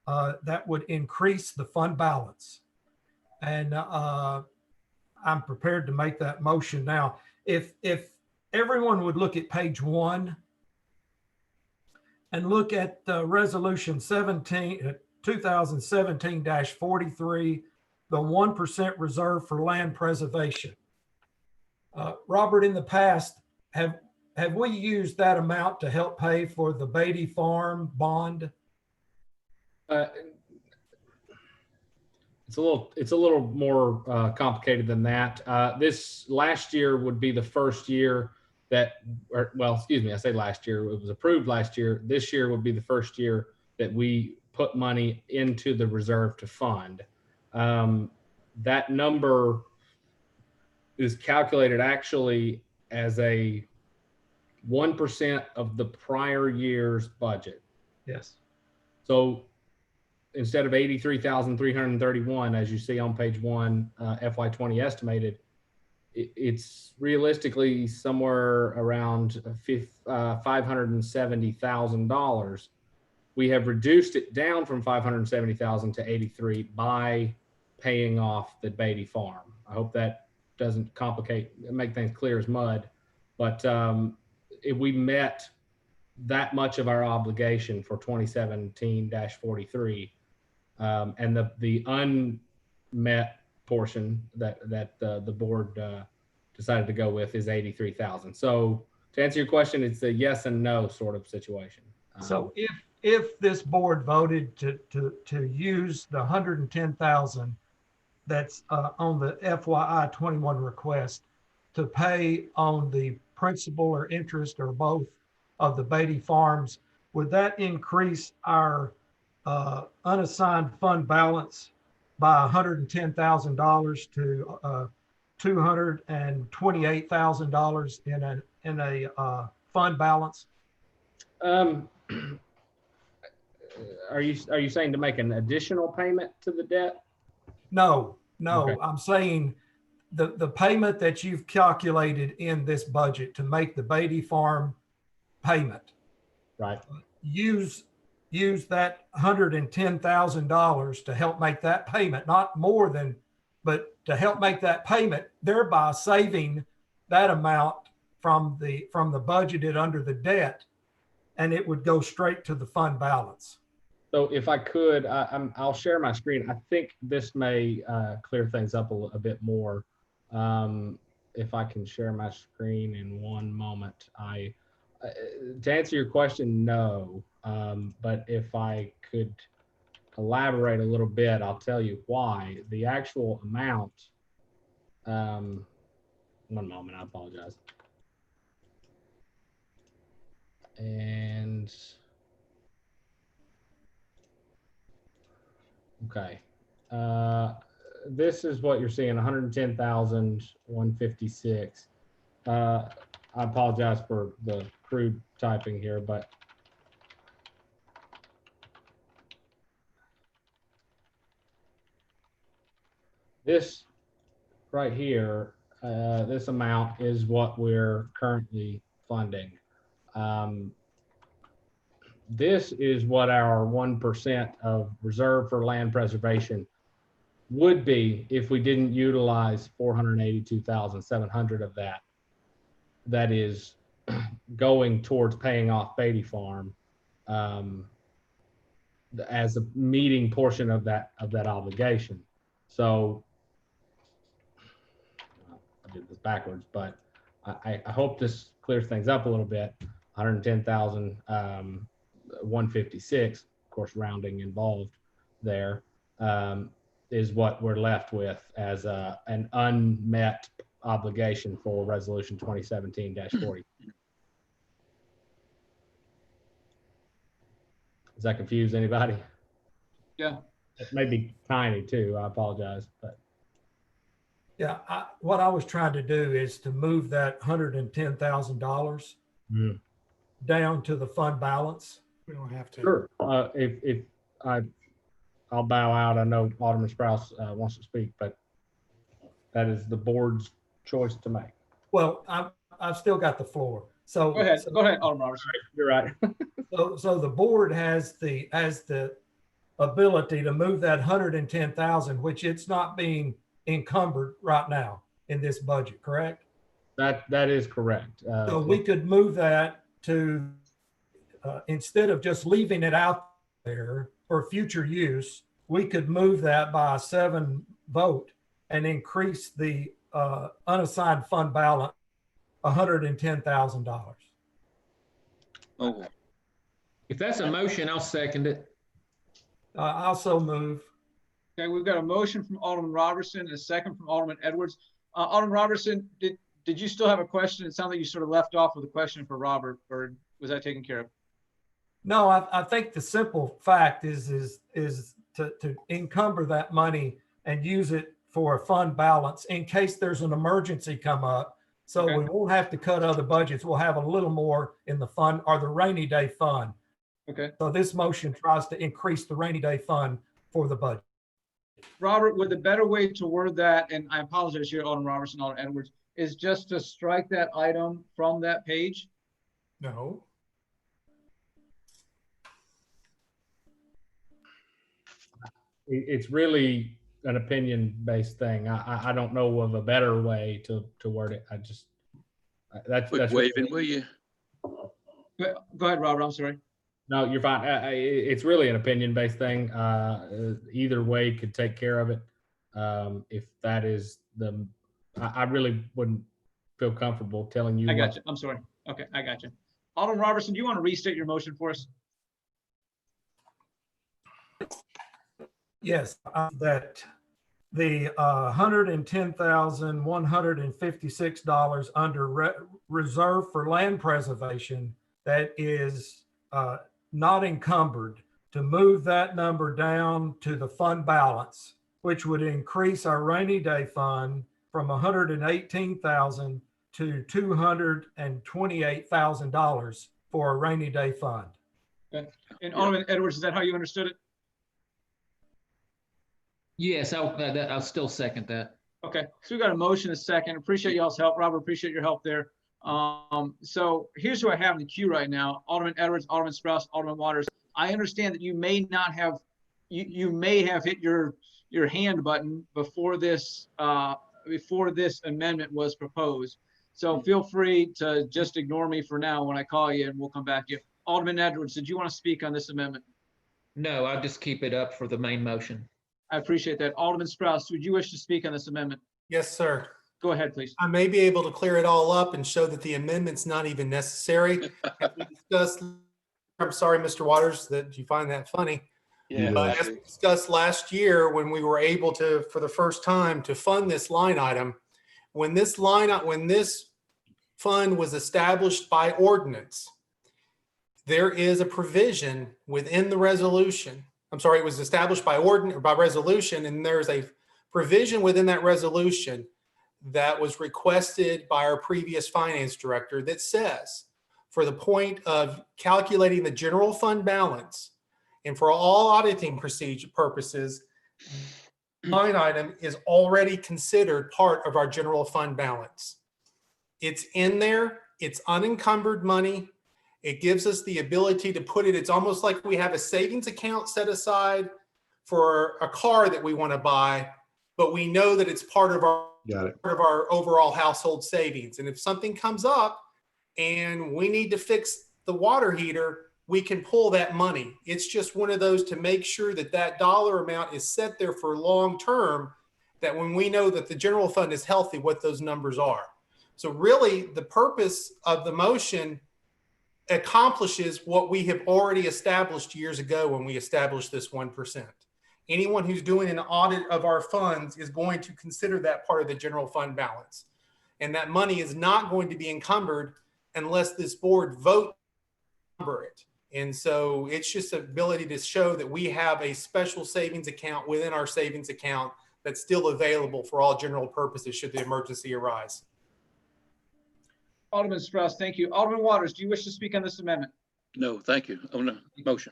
that would increase the fund balance. And I'm prepared to make that motion now. If everyone would look at page 1 and look at resolution 2017-43, the 1% reserve for land preservation. Robert, in the past, have we used that amount to help pay for the Beatty Farm bond? It's a little more complicated than that. This last year would be the first year that, well, excuse me, I say last year, it was approved last year. This year would be the first year that we put money into the reserve to fund. That number is calculated actually as a 1% of the prior year's budget. Yes. So instead of 83,331, as you see on page 1, FY20 estimated, it's realistically somewhere around $570,000. We have reduced it down from 570,000 to 83 by paying off the Beatty Farm. I hope that doesn't make things clear as mud, but if we met that much of our obligation for 2017-43, and the unmet portion that the board decided to go with is 83,000. So to answer your question, it's a yes and no sort of situation. So if this board voted to use the 110,000 that's on the FYI 21 request to pay on the principal or interest or both of the Beatty Farms, would that increase our unassigned fund balance by $110,000 to $228,000 in a fund balance? Are you saying to make an additional payment to the debt? No, Okay. I'm saying the payment that you've calculated in this budget to make the Beatty Farm payment. Right. Use that $110,000 to help make that payment, not more than, but to help make that payment, thereby saving that amount from the budgeted under the debt, and it would go straight to the fund balance. So if I could, I'll share my screen. I think this may clear things up a bit more. If I can share my screen in one moment. To answer your question, no. But if I could elaborate a little bit, I'll tell you why. The actual amount, one moment, I apologize. And okay, this is what you're seeing, 110,156. I apologize for the crude typing here, but this right here, this amount is what we're currently funding. This is what our 1% of reserve for land preservation would be if we didn't utilize 482,700 of that. That is going towards paying off Beatty Farm as a meeting portion of that obligation. So I did this backwards, but I hope this clears things up a little bit. 110,156, of course, rounding involved there. is what we're left with as an unmet obligation for Resolution 2017-40. Does that confuse anybody? Yeah. It may be tiny too. I apologize, but Yeah, what I was trying to do is to move that $110,000 down to the fund balance. We don't have to. sure. If I'll bow out. I know Alderman Sprouse wants to speak, but that is the board's choice to make. Well, I've still got the floor. So Go ahead, Alderman Robertson. You're right. So the board has the ability to move that 110,000, which it's not being encumbered right now in this budget, correct? That is correct. So we could move that to, instead of just leaving it out there for future use, we could move that by a 7 vote and increase the unassigned fund balance $110,000. Oh, If that's a motion, I'll second it. I also move. Okay, we've got a motion from Alderman Robertson and a second from Alderman Edwards. Alderman Robertson, did you still have a question? It sounded like you sort of left off with a question for Robert, or was that taken care of? No, I think the simple fact is to encumber that money and use it for a fund balance in case there's an emergency come up. So Okay. we won't have to cut other budgets. We'll have a little more in the fund or the rainy day fund. Okay. So this motion tries to increase the rainy day fund for the budget. Robert, would the better way to word that, and I apologize here, Alderman Robertson, Alderman Edwards, is just to strike that item from that page? No. It's really an opinion-based thing. I don't know of a better way to word it. That's quit waving, will you? Go ahead, Robert, I'm sorry. No, you're fine. It's really an opinion-based thing. Either way could take care of it. If that is I really wouldn't feel comfortable telling you. I got you. I'm sorry. Okay, I got you. Alderman Robertson, do you want to restate your motion for us? Yes, that the $110,156 under reserve for land preservation that is not encumbered, to move that number down to the fund balance, which would increase our rainy day fund from $118,000 to $228,000 for a rainy day fund. Okay. And Alderman Edwards, is that how you understood it? Yes, I'll still second that. Okay, so we got a motion, a second. Appreciate y'all's help. Robert, appreciate your help there. So here's who I have in the queue right now: Alderman Edwards, Alderman Sprouse, Alderman Waters. I understand that you may not have, you may have hit your hand button before this amendment was proposed. So feel free to just ignore me for now when I call you, and we'll come back to you. Alderman Edwards, did you want to speak on this amendment? No, I'll just keep it up for the main motion. I appreciate that. Alderman Sprouse, would you wish to speak on this amendment? Yes, sir. Go ahead, please. I may be able to clear it all up and show that the amendment's not even necessary. As we discussed, I'm sorry, Mr. Waters, that you find that funny. Yeah. As we discussed last year, when we were able to, for the first time, to fund this line item, when this fund was established by ordinance, there is a provision within the resolution. I'm sorry, it was established by resolution, and there's a provision within that resolution that was requested by our previous finance director that says, for the point of calculating the general fund balance and for all auditing procedure purposes, line item is already considered part of our general fund balance. It's in there, it's unencumbered money. It gives us the ability to put it, it's almost like we have a savings account set aside for a car that we want to buy, but we know that it's part of our overall household savings. And if something comes up and we need to fix the water heater, we can pull that money. It's just one of those to make sure that that dollar amount is set there for long term, that when we know that the general fund is healthy, what those numbers are. So really the purpose of the motion accomplishes what we have already established years ago when we established this 1%. Anyone who's doing an audit of our funds is going to consider that part of the general fund balance. And that money is not going to be encumbered unless this board votes to encumber it. And so it's just the ability to show that we have a special savings account within our savings account that's still available for all general purposes should the emergency arise. Alderman Strauss, thank you. Alderman Waters, do you wish to speak on this amendment? No, thank you. On the motion.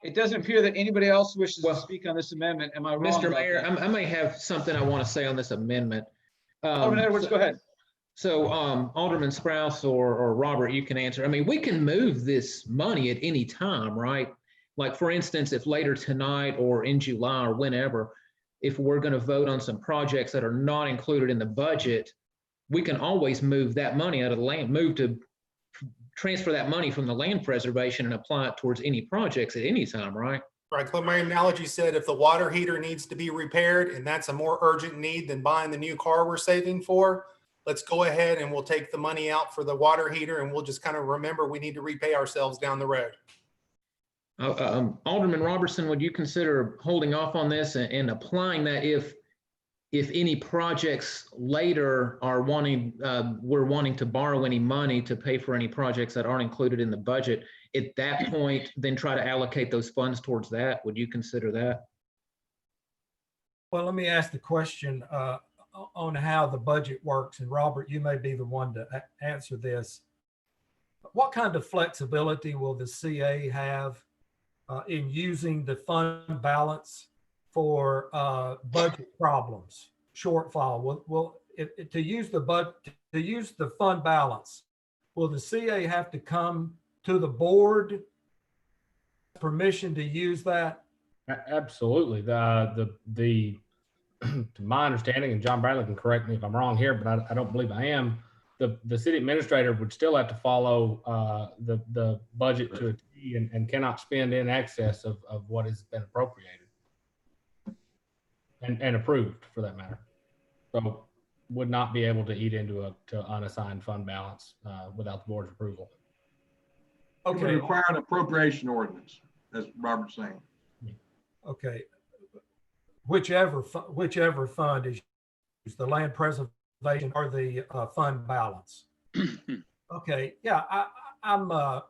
It doesn't appear that anybody else wishes to speak on this amendment. Am I wrong? Mr. about Mayor, that? I may have something I want to say on this amendment. Alderman Edwards, go ahead. So Alderman Sprouse or Robert, you can answer. I mean, we can move this money at any time, right? Like for instance, if later tonight or in July or whenever, if we're going to vote on some projects that are not included in the budget, we can always move that money out of the land, transfer that money from the land preservation and apply it towards any projects at any time, right? Right, my analogy said if the water heater needs to be repaired and that's a more urgent need than buying the new car we're saving for, let's go ahead and we'll take the money out for the water heater and we'll just kind of remember we need to repay ourselves down the road. Alderman Robertson, would you consider holding off on this and applying that if any projects later are we're wanting to borrow any money to pay for any projects that aren't included in the budget, at that point, then try to allocate those funds towards that? Would you consider that? Well, let me ask the question on how the budget works. And Robert, you may be the one to answer this. What kind of flexibility will the CA have in using the fund balance for budget problems, shortfall? To use the fund balance, will the CA have to come to the board permission to use that? Absolutely. To my understanding, and John Bradley can correct me if I'm wrong here, but I don't believe I am. The city administrator would still have to follow the budget to a T and cannot spend in excess of what has been appropriated and approved for that matter. So would not be able to eat into to unassigned fund balance without the board's approval. It would require an appropriation ordinance, as Robert's saying. Okay. Whichever fund is used, the land preservation or the fund balance. Okay, yeah, I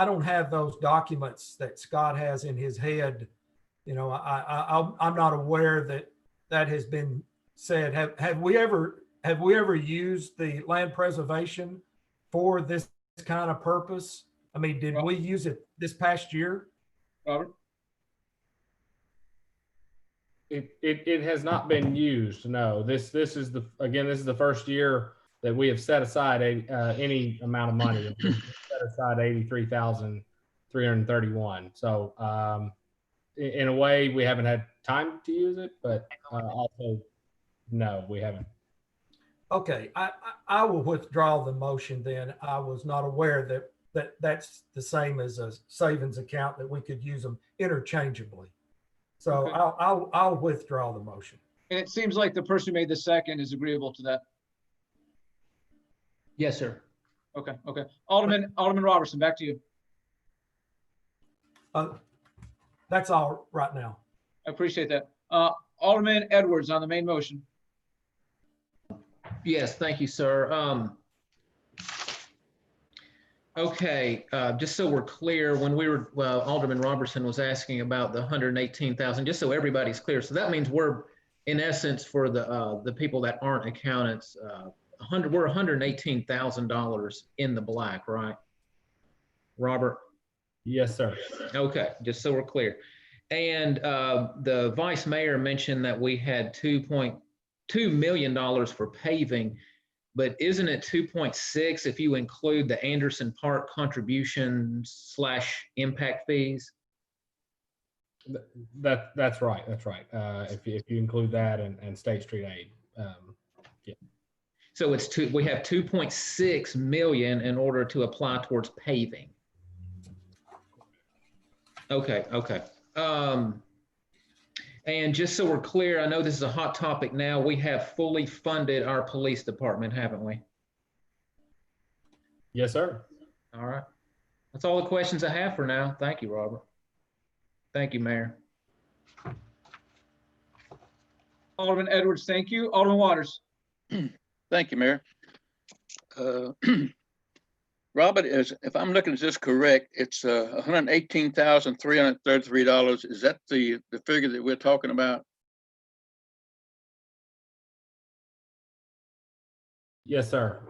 don't have those documents that Scott has in his head. You know, I'm not aware that has been said. Have we ever used the land preservation for this kind of purpose? I mean, did we use it this past year? Robert? It has not been used. No, this is the first year that we have set aside any amount of money. We've set aside $83,331. So in a way, we haven't had time to use it, but also no, we haven't. Okay, I will withdraw the motion then. I was not aware that's the same as a savings account, that we could use them interchangeably. So okay. I'll withdraw the motion. And it seems like the person who made the second is agreeable to that. Yes, sir. Okay. Alderman Robertson, back to you. That's all right now. I appreciate that. Alderman Edwards on the main motion. Yes, thank you, sir. Okay, just so we're clear, when Alderman Robertson was asking about the 118,000, just so everybody's clear. So that means we're, in essence, for the people that aren't accountants, we're $118,000 in the black, right? Robert? Yes, sir. Okay, just so we're clear. And the vice mayor mentioned that we had $2.2 million for paving. But isn't it 2.6 if you include the Anderson Park contributions / impact fees? That's right. That's right. If you include that and State Street aid, yeah. So we have 2.6 million in order to apply towards paving. Okay. And just so we're clear, I know this is a hot topic now, we have fully funded our police department, haven't we? Yes, sir. All right. That's all the questions I have for now. Thank you, Robert. Thank you, Mayor. Alderman Edwards, thank you. Alderman Waters. Thank you, Mayor. Robert, if I'm looking at this correct, it's $118,333. Is that the figure that we're talking about? Yes, sir.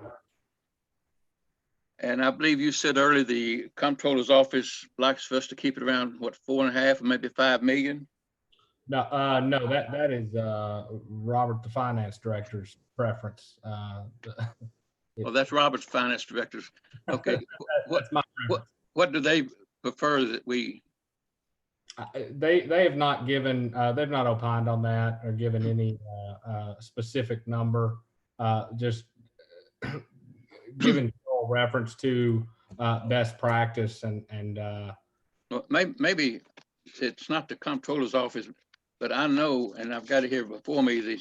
And I believe you said earlier the comptroller's office likes for us to keep it around, what, 4.5 or maybe 5 million? No, no, that is Robert, the finance director's preference. Well, that's Robert's finance directors. Okay. That's my preference. What do they prefer that we? They have not given, they've not opined on that or given any specific number, just given reference to best practice and Well, maybe it's not the comptroller's office, but I know, and I've got it here before me,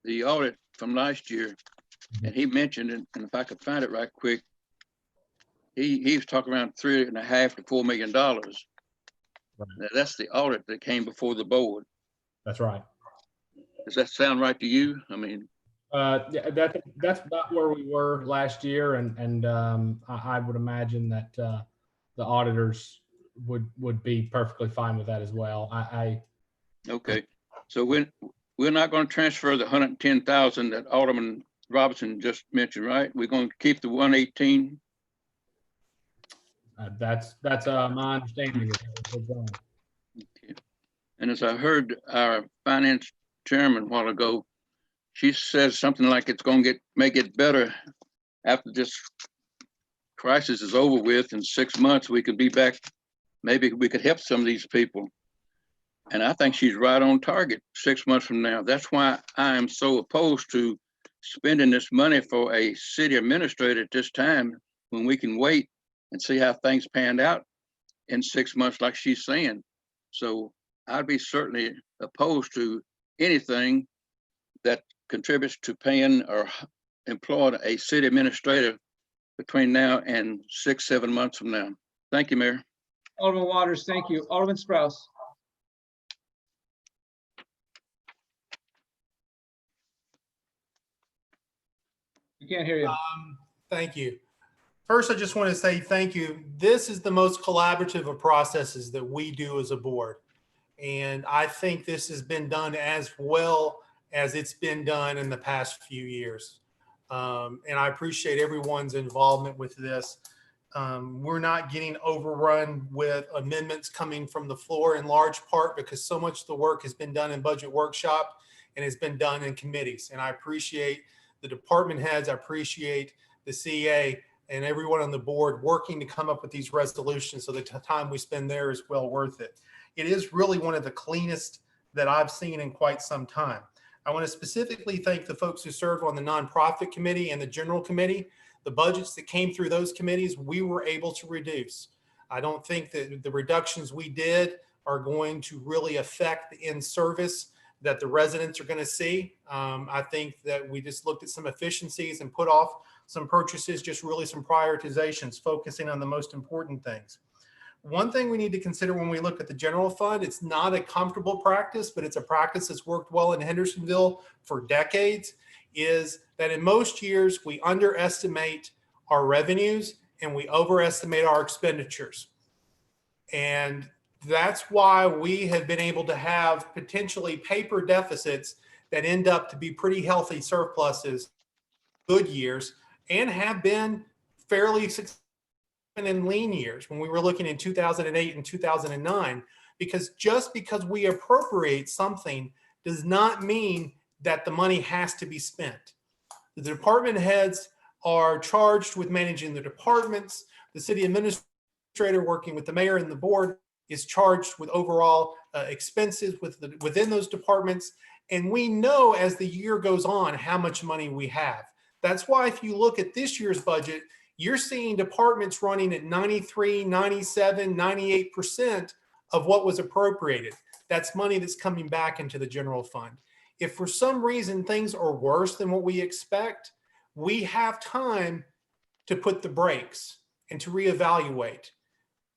the audit from last year, and he mentioned it, and if I could find it right quick, he was talking around $3.5 to $4 million. Right. Now, that's the audit that came before the board. That's right. Does that sound right to you? I mean, yeah, that's about where we were last year, and I would imagine that the auditors would be perfectly fine with that as well. Okay, so we're not going to transfer the 110,000 that Alderman Robinson just mentioned, right? We're going to keep the 118. That's my understanding. Okay. And as I heard our finance chairman a while ago, she says something like it's going to make it better after this crisis is over with. In 6 months, we could be back. Maybe we could help some of these people. And I think she's right on target 6 months from now. That's why I am so opposed to spending this money for a city administrator at this time when we can wait and see how things panned out in 6 months, like she's saying. So I'd be certainly opposed to anything that contributes to paying or employing a city administrator between now and 6-7 months from now. Thank you, Mayor. Alderman Waters, thank you. Alderman Sprouse. We can't hear you. Thank you. First, I just want to say thank you. This is the most collaborative of processes that we do as a board. And I think this has been done as well as it's been done in the past few years. And I appreciate everyone's involvement with this. We're not getting overrun with amendments coming from the floor in large part because so much of the work has been done in budget workshop and has been done in committees. And I appreciate the department heads, I appreciate the CA and everyone on the board working to come up with these resolutions so the time we spend there is well worth it. It is really one of the cleanest that I've seen in quite some time. I want to specifically thank the folks who served on the nonprofit committee and the general committee. The budgets that came through those committees, we were able to reduce. I don't think that the reductions we did are going to really affect the in-service that the residents are going to see. I think that we just looked at some efficiencies and put off some purchases, just really some prioritizations, focusing on the most important things. One thing we need to consider when we look at the general fund, it's not a comfortable practice, but it's a practice that's worked well in Hendersonville for decades, is that in most years we underestimate our revenues and we overestimate our expenditures. And that's why we have been able to have potentially paper deficits that end up to be pretty healthy surpluses, good years, and have been fairly successful in lean years when we were looking in 2008 and 2009, because just because we appropriate something does not mean that the money has to be spent. The department heads are charged with managing the departments. The city administrator working with the mayor and the board is charged with overall expenses within those departments. And we know as the year goes on how much money we have. That's why if you look at this year's budget, you're seeing departments running at 93, 97, 98% of what was appropriated. That's money that's coming back into the general fund. If for some reason things are worse than what we expect, we have time to put the brakes. and to reevaluate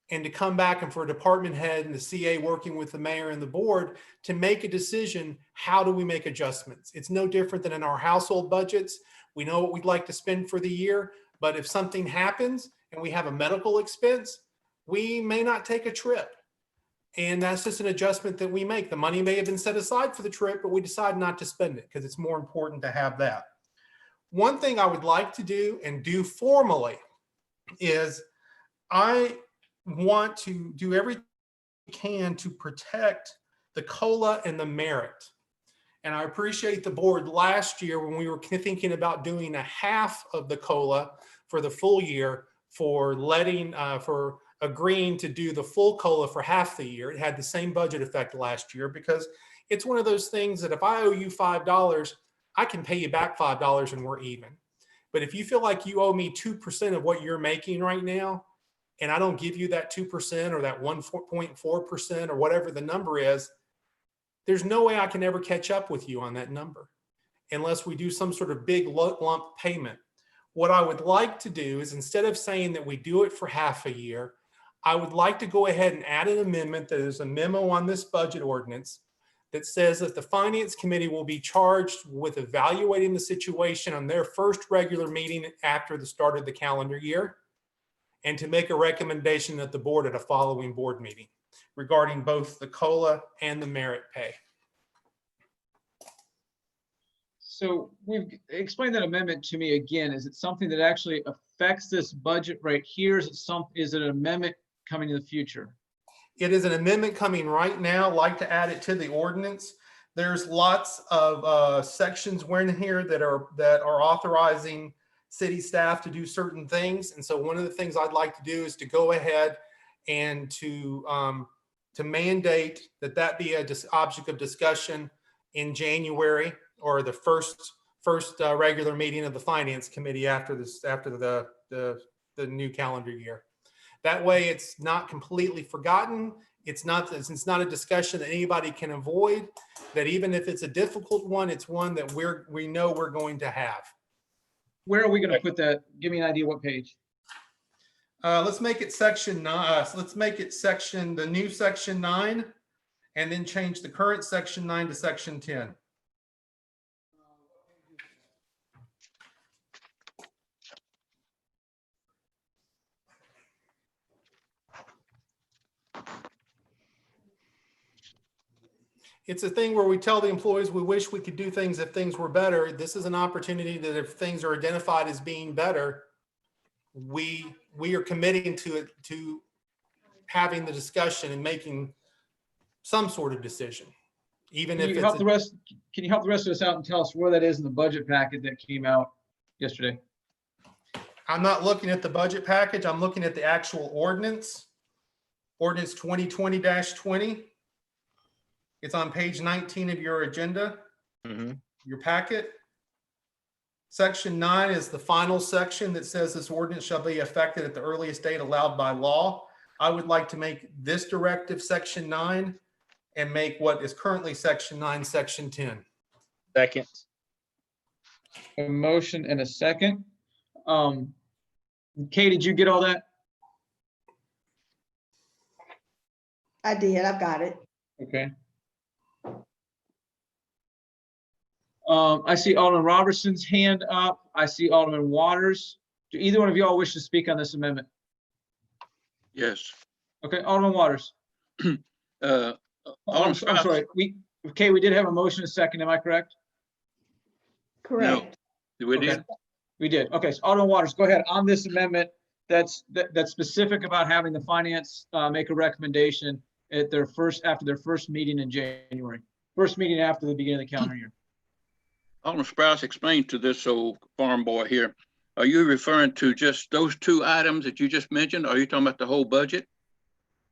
and to come back and for a department head and the CA working with the mayor and the board to make a decision, how do we make adjustments? It's no different than in our household budgets. We know what we'd like to spend for the year, but if something happens and we have a medical expense, we may not take a trip. And that's just an adjustment that we make. The money may have been set aside for the trip, but we decide not to spend it because it's more important to have that. One thing I would like to do and do formally is I want to do everything we can to protect the COLA and the merit. And I appreciate the board last year when we were thinking about doing a half of the COLA for the full year for letting, for agreeing to do the full COLA for half the year. It had the same budget effect last year because it's one of those things that if I owe you $5, I can pay you back $5 and we're even. But if you feel like you owe me 2% of what you're making right now, and I don't give you that 2% or that 1.4% or whatever the number is, there's no way I can ever catch up with you on that number unless we do some sort of big lump payment. What I would like to do is instead of saying that we do it for half a year, I would like to go ahead and add an amendment that is a memo on this budget ordinance that says that the Finance Committee will be charged with evaluating the situation on their first regular meeting after the start of the calendar year, and to make a recommendation at the board at a following board meeting regarding both the COLA and the merit pay. So we've explained that amendment to me again. Is it something that actually affects this budget right here? Is it an amendment coming in the future? It is an amendment coming right now. I'd like to add it to the ordinance. There's lots of sections in here that are authorizing city staff to do certain things. And so one of the things I'd like to do is to go ahead and to mandate that be a object of discussion in January or the first regular meeting of the Finance Committee after the new calendar year. That way it's not completely forgotten. It's not a discussion that anybody can avoid, that even if it's a difficult one, it's one that we know we're going to have. Where are we going to put that? Give me an idea what page. Let's make it section 9. Let's make it the new section 9, and then change the current section 9 to section 10. It's a thing where we tell the employees we wish we could do things if things were better. This is an opportunity that if things are identified as being better, we are committing to having the discussion and making some sort of decision, even if it's can you help the rest of us out and tell us where that is in the budget packet that came out yesterday? I'm not looking at the budget package. I'm looking at the actual ordinance 2020-20. It's on page 19 of your agenda, your packet. Section 9 is the final section that says this ordinance shall be effected at the earliest date allowed by law. I would like to make this directive section 9 and make what is currently section 9, section 10. Second. A motion and a second. Kay, did you get all that? I did. I've got it. Okay. I see Alderman Robertson's hand up. I see Alderman Waters. Do either one of you all wish to speak on this amendment? Yes. Okay, Alderman Waters. I'm sorry. We did have a motion and a second. Am I correct? Correct. No, we did. Okay. We did. Okay, so Alderman Waters, go ahead on this amendment. That's specific about having the finance make a recommendation at after their first meeting in January. First meeting after the beginning of the calendar year. Alderman Sprouse explained to this old farm boy here. Are you referring to just those two items that you just mentioned? Or are you talking about the whole budget?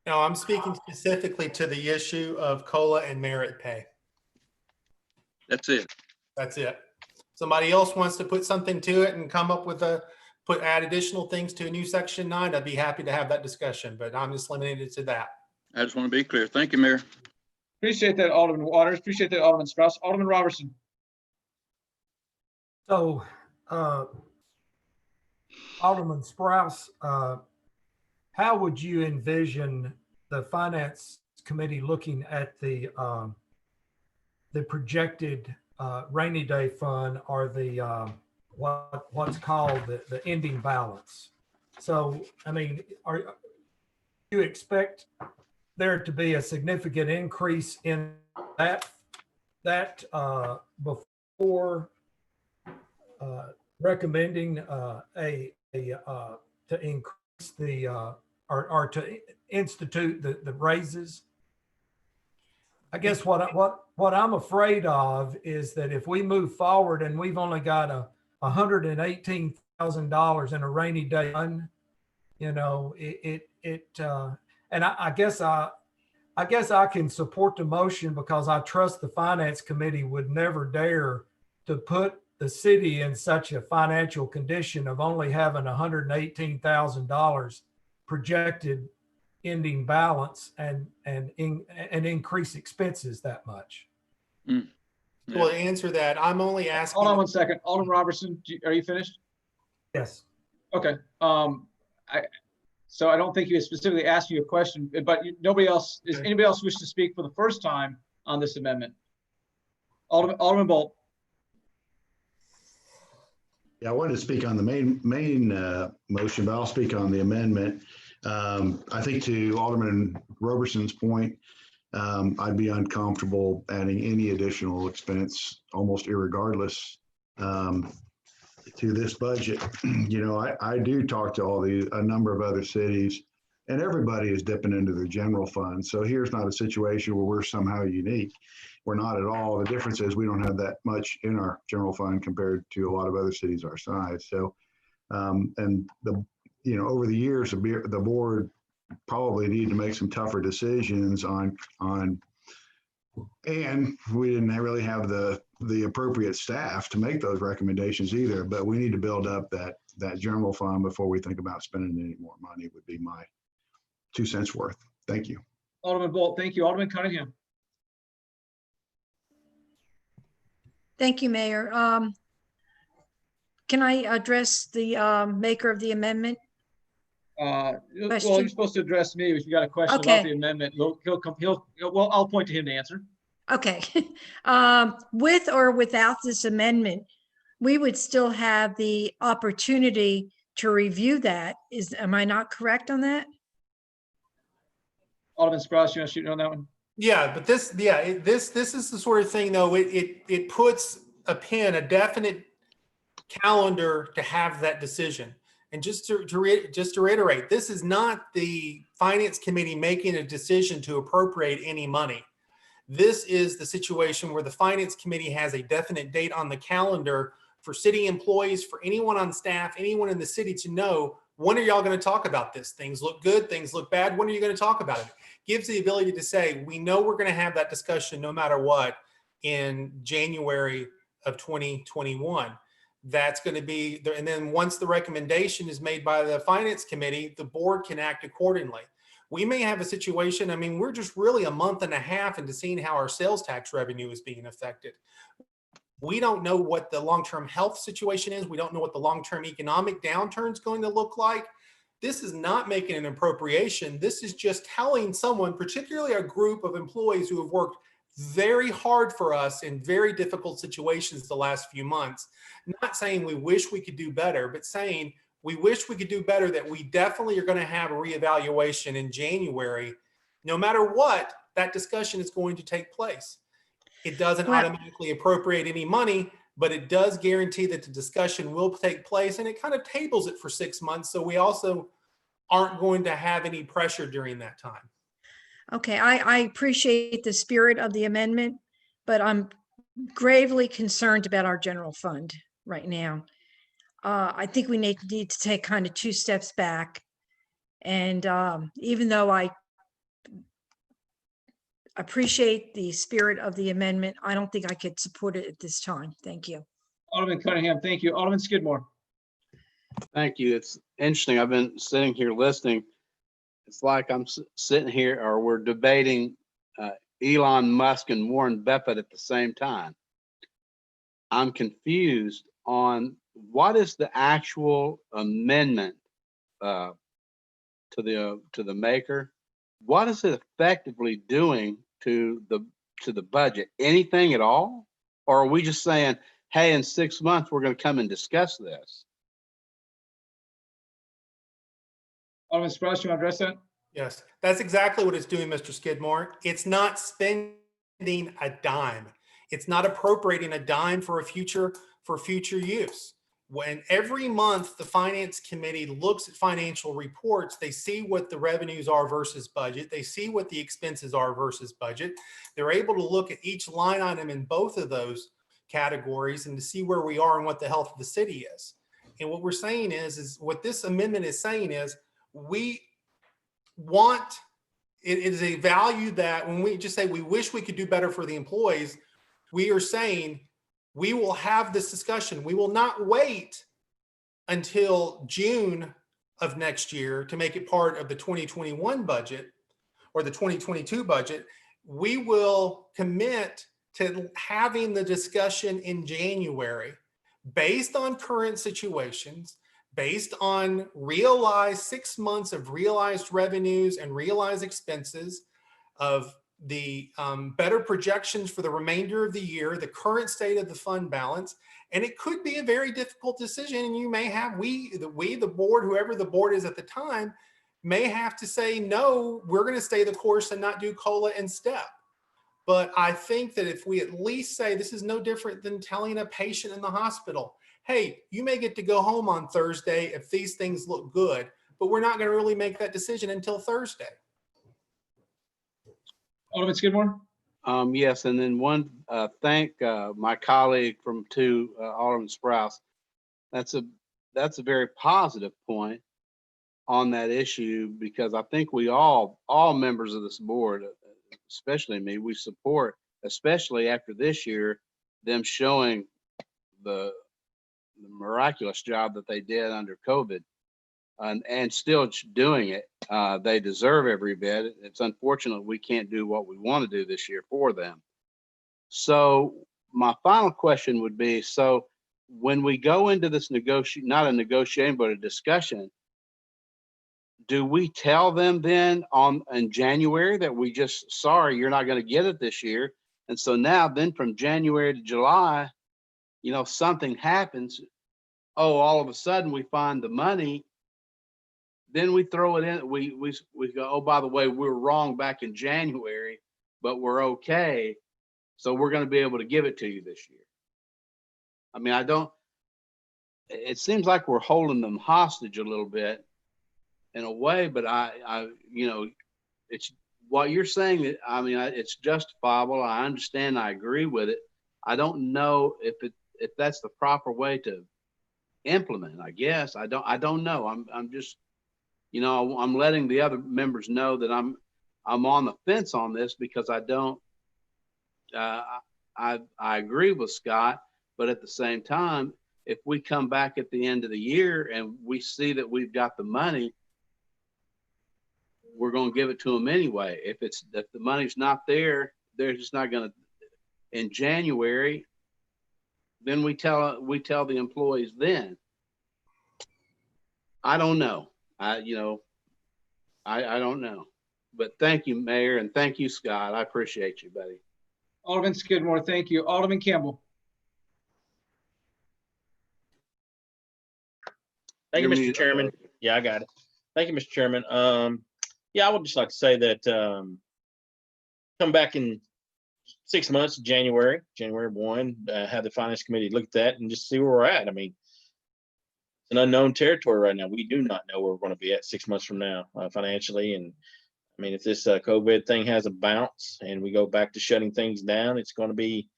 No, I'm speaking specifically to the issue of COLA and merit pay. That's it. That's it. Somebody else wants to put something to it and come up with add additional things to a new section 9, I'd be happy to have that discussion, but I'm just limited to that. I just want to be clear. Thank you, Mayor. Appreciate that, Alderman Waters. Appreciate that, Alderman Sprouse. Alderman Robertson. So, Alderman Sprouse, how would you envision the finance committee looking at the projected rainy day fund, or the what's called the ending balance? So, I mean, are you expect there to be a significant increase in that before recommending to increase the or to institute the raises? I guess what I'm afraid of is that if we move forward and we've only got $118,000 in a rainy day fund, you know, and I guess I can support the motion because I trust the finance committee would never dare to put the city in such a financial condition of only having $118,000 projected ending balance and increase expenses that much. Well, to answer that, I'm only asking. Hold on one second. Alderman Robertson, are you finished? Yes. Okay. So I don't think he specifically asked you a question, but nobody else, does anybody else wish to speak for the first time on this amendment? Alderman Bolt. Yeah, I wanted to speak on the main motion, but I'll speak on the amendment. I think to Alderman Roberson's point, I'd be uncomfortable adding any additional expense, almost irregardless, to this budget. You know, I do talk to a number of other cities, and everybody is dipping into their general fund. So here's not a situation where we're somehow unique. We're not at all. The difference is we don't have that much in our general fund compared to a lot of other cities our size. So, and over the years, the board probably need to make some tougher decisions on, and we didn't really have the appropriate staff to make those recommendations either, but we need to build up that general fund before we think about spending any more money, would be my 2 cents worth. Thank you. Alderman Bolt, thank you. Alderman Cunningham. Thank you, Mayor. Can I address the maker of the amendment? Well, you're supposed to address me if you got a question about the amendment. I'll point to him to answer. Okay. With or without this amendment, we would still have the opportunity to review that. Am I not correct on that? Alderman Sprouse, you want to shoot in on that one? Yeah, but this is the sort of thing, though, it puts a definite calendar to have that decision. And just to reiterate, this is not the finance committee making a decision to appropriate any money. This is the situation where the finance committee has a definite date on the calendar for city employees, for anyone on staff, anyone in the city to know, when are y'all going to talk about this? Things look good, things look bad. When are you going to talk about it? Gives the ability to say, we know we're going to have that discussion no matter what in January of 2021. That's going to be there. And then once the recommendation is made by the finance committee, the board can act accordingly. We may have a situation, I mean, we're just really a month and a half into seeing how our sales tax revenue is being affected. We don't know what the long-term health situation is. We don't know what the long-term economic downturn is going to look like. This is not making an appropriation. This is just telling someone, particularly a group of employees who have worked very hard for us in very difficult situations the last few months, not saying we wish we could do better, but saying we wish we could do better, that we definitely are going to have a reevaluation in January. No matter what, that discussion is going to take place. It doesn't automatically appropriate any money, but it does guarantee that the discussion will take place, and it kind of tables it for 6 months. So we also aren't going to have any pressure during that time. Okay, I appreciate the spirit of the amendment, but I'm gravely concerned about our general fund right now. I think we need to take kind of 2 steps back. And even though I appreciate the spirit of the amendment, I don't think I could support it at this time. Thank you. Alderman Cunningham, thank you. Alderman Skidmore. Thank you. It's interesting. I've been sitting here listening. It's like I'm sitting here, or we're debating Elon Musk and Warren Buffett at the same time. I'm confused on what is the actual amendment to the maker. What is it effectively doing to the budget? Anything at all? Or are we just saying, hey, in 6 months, we're going to come and discuss this? Alderman Sprouse, you want to address that? Yes, that's exactly what it's doing, Mr. Skidmore. It's not spending a dime. It's not appropriating a dime for future use. When every month the finance committee looks at financial reports, they see what the revenues are versus budget. They see what the expenses are versus budget. They're able to look at each line item in both of those categories and to see where we are and what the health of the city is. And what we're saying is what this amendment is saying is we want, it is a value that when we just say we wish we could do better for the employees, we are saying we will have this discussion. We will not wait until June of next year to make it part of the 2021 budget or the 2022 budget. We will commit to having the discussion in January based on current situations, based on realized 6 months of realized revenues and realized expenses, of the better projections for the remainder of the year, the current state of the fund balance. And it could be a very difficult decision. And you may have, the board, whoever the board is at the time, may have to say, no, we're going to stay the course and not do COLA and STEP. But I think that if we at least say this is no different than telling a patient in the hospital, hey, you may get to go home on Thursday if these things look good, but we're not going to really make that decision until Thursday. Alderman Skidmore? Yes, and then thank my colleague from Alderman Sprouse. That's a very positive point on that issue, because I think we all members of this board, especially me, we support, especially after this year, them showing the miraculous job that they did under COVID and still doing it. They deserve every bit. It's unfortunate we can't do what we want to do this year for them. So my final question would be, so when we go into this not a negotiation, but a discussion, do we tell them then in January that we just, sorry, you're not going to get it this year? And so now then from January to July, something happens. Oh, all of a sudden we find the money. Then we throw it in. We go, oh, by the way, we were wrong back in January, but we're okay. So we're going to be able to give it to you this year. I mean, it seems like we're holding them hostage a little bit in a way, but it's what you're saying. I mean, it's justifiable. I understand. I agree with it. I don't know if that's the proper way to implement. I guess I don't know. I'm just, I'm letting the other members know that I'm on the fence on this, because I don't. I agree with Scott, but at the same time, if we come back at the end of the year and we see that we've got the money, we're going to give it to them anyway. If the money's not there, they're just not going to. In January, then we tell the employees then. I don't know. I don't know. But thank you, Mayor, and thank you, Scott. I appreciate you, buddy. Alderman Skidmore, thank you. Alderman Campbell. Thank you, Mr. Chairman. Yeah, I got it. Thank you, Mr. Chairman. Yeah, I would just like to say that come back in 6 months, January 1, have the Finance Committee look at that and just see where we're at. I mean, it's an unknown territory right now. We do not know where we're going to be at 6 months from now financially. And I mean, if this COVID thing has a bounce and we go back to shutting things down, it's going to be,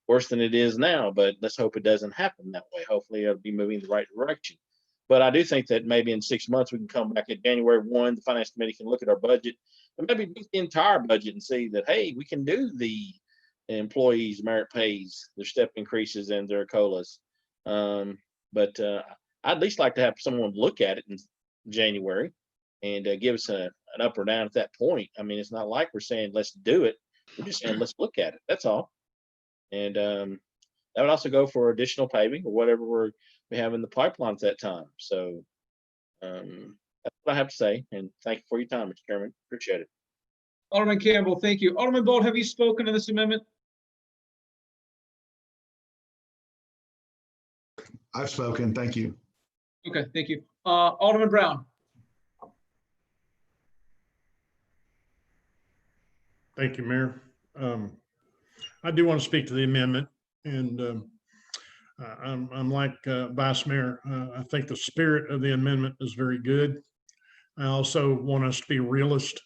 worse than it is now. But let's hope it doesn't happen that way. Hopefully, it'll be moving in the right direction. But I do think that maybe in 6 months we can come back at January 1. The Finance Committee can look at our budget and maybe do the entire budget and see that, hey, we can do the employees' merit pays, their step increases, and their COLAs. But I'd at least like to have someone look at it in January and give us an up or down at that point. I mean, it's not like we're saying let's do it. We're just saying let's look at it. That's all. And that would also go for additional paving or whatever we have in the pipeline at that time. So That's what I have to say. And thank you for your time, Mr. Chairman. Appreciate it. Alderman Campbell, thank you. Alderman Bolt, have you spoken to this amendment? I've spoken. Thank you. Okay, thank you. Alderman Brown. Thank you, Mayor. I do want to speak to the amendment, and I'm like Vice Mayor. I think the spirit of the amendment is very good. I also want us to be realist.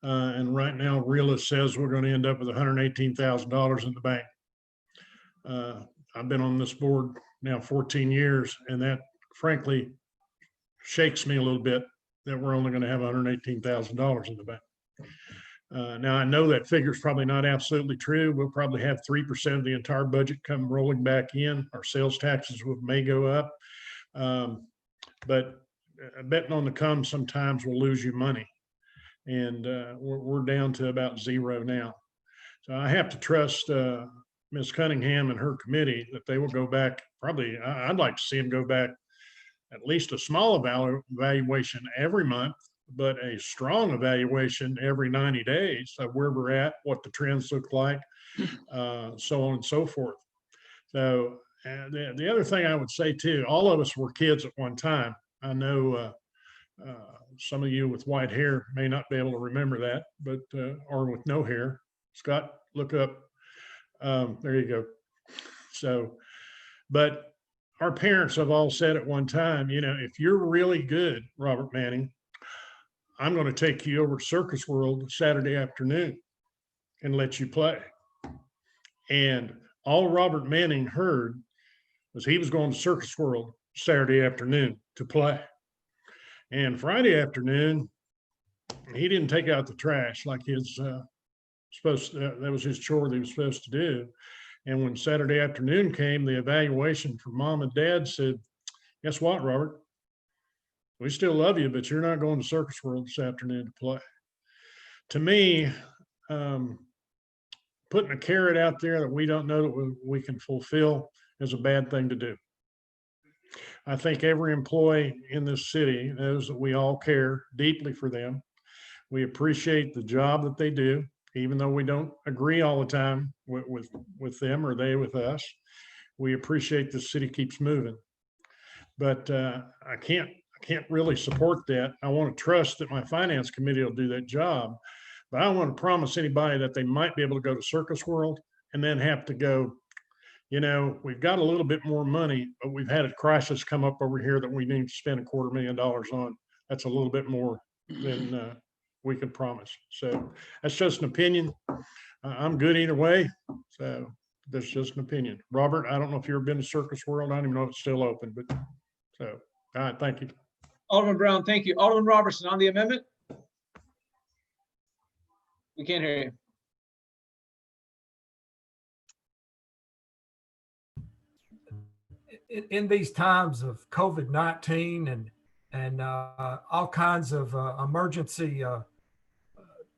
And right now, realist says we're going to end up with $118,000 in the bank. I've been on this board now 14 years, and that frankly shakes me a little bit that we're only going to have $118,000 in the bank. Now, I know that figure is probably not absolutely true. We'll probably have 3% of the entire budget come rolling back in. Our sales taxes may go up. But betting on the come sometimes will lose you money. And we're down to about zero now. So I have to trust Ms. Cunningham and her committee that they will go back. Probably, I'd like to see them go back at least a small evaluation every month, but a strong evaluation every 90 days of where we're at, what the trends look like, so on and so forth. So the other thing I would say too, all of us were kids at one time. I know some of you with white hair may not be able to remember that, but or with no hair. Scott, look up. There you go. So, but our parents have all said at one time, you know, if you're really good, Robert Manning, I'm going to take you over to Circus World Saturday afternoon and let you play. And all Robert Manning heard was he was going to Circus World Saturday afternoon to play. And Friday afternoon, he didn't take out the trash like his supposed to, that was his chore that he was supposed to do. And when Saturday afternoon came, the evaluation from mom and dad said, guess what, Robert? We still love you, but you're not going to Circus World this afternoon to play. To me, putting a carrot out there that we don't know that we can fulfill is a bad thing to do. I think every employee in this city knows that we all care deeply for them. We appreciate the job that they do, even though we don't agree all the time with them or they with us. We appreciate the city keeps moving. But I can't really support that. I want to trust that my finance committee will do that job. But I don't want to promise anybody that they might be able to go to Circus World and then have to go, you know, we've got a little bit more money, but we've had a crisis come up over here that we need to spend $250,000 on. That's a little bit more than we can promise. So that's just an opinion. I'm good either way. So that's just an opinion. Robert, I don't know if you've ever been to Circus World. I don't even know if it's still open, but so, all right, thank you. Alderman Brown, thank you. Alderman Robertson on the amendment. We can't hear you. In these times of COVID-19 and all kinds of emergency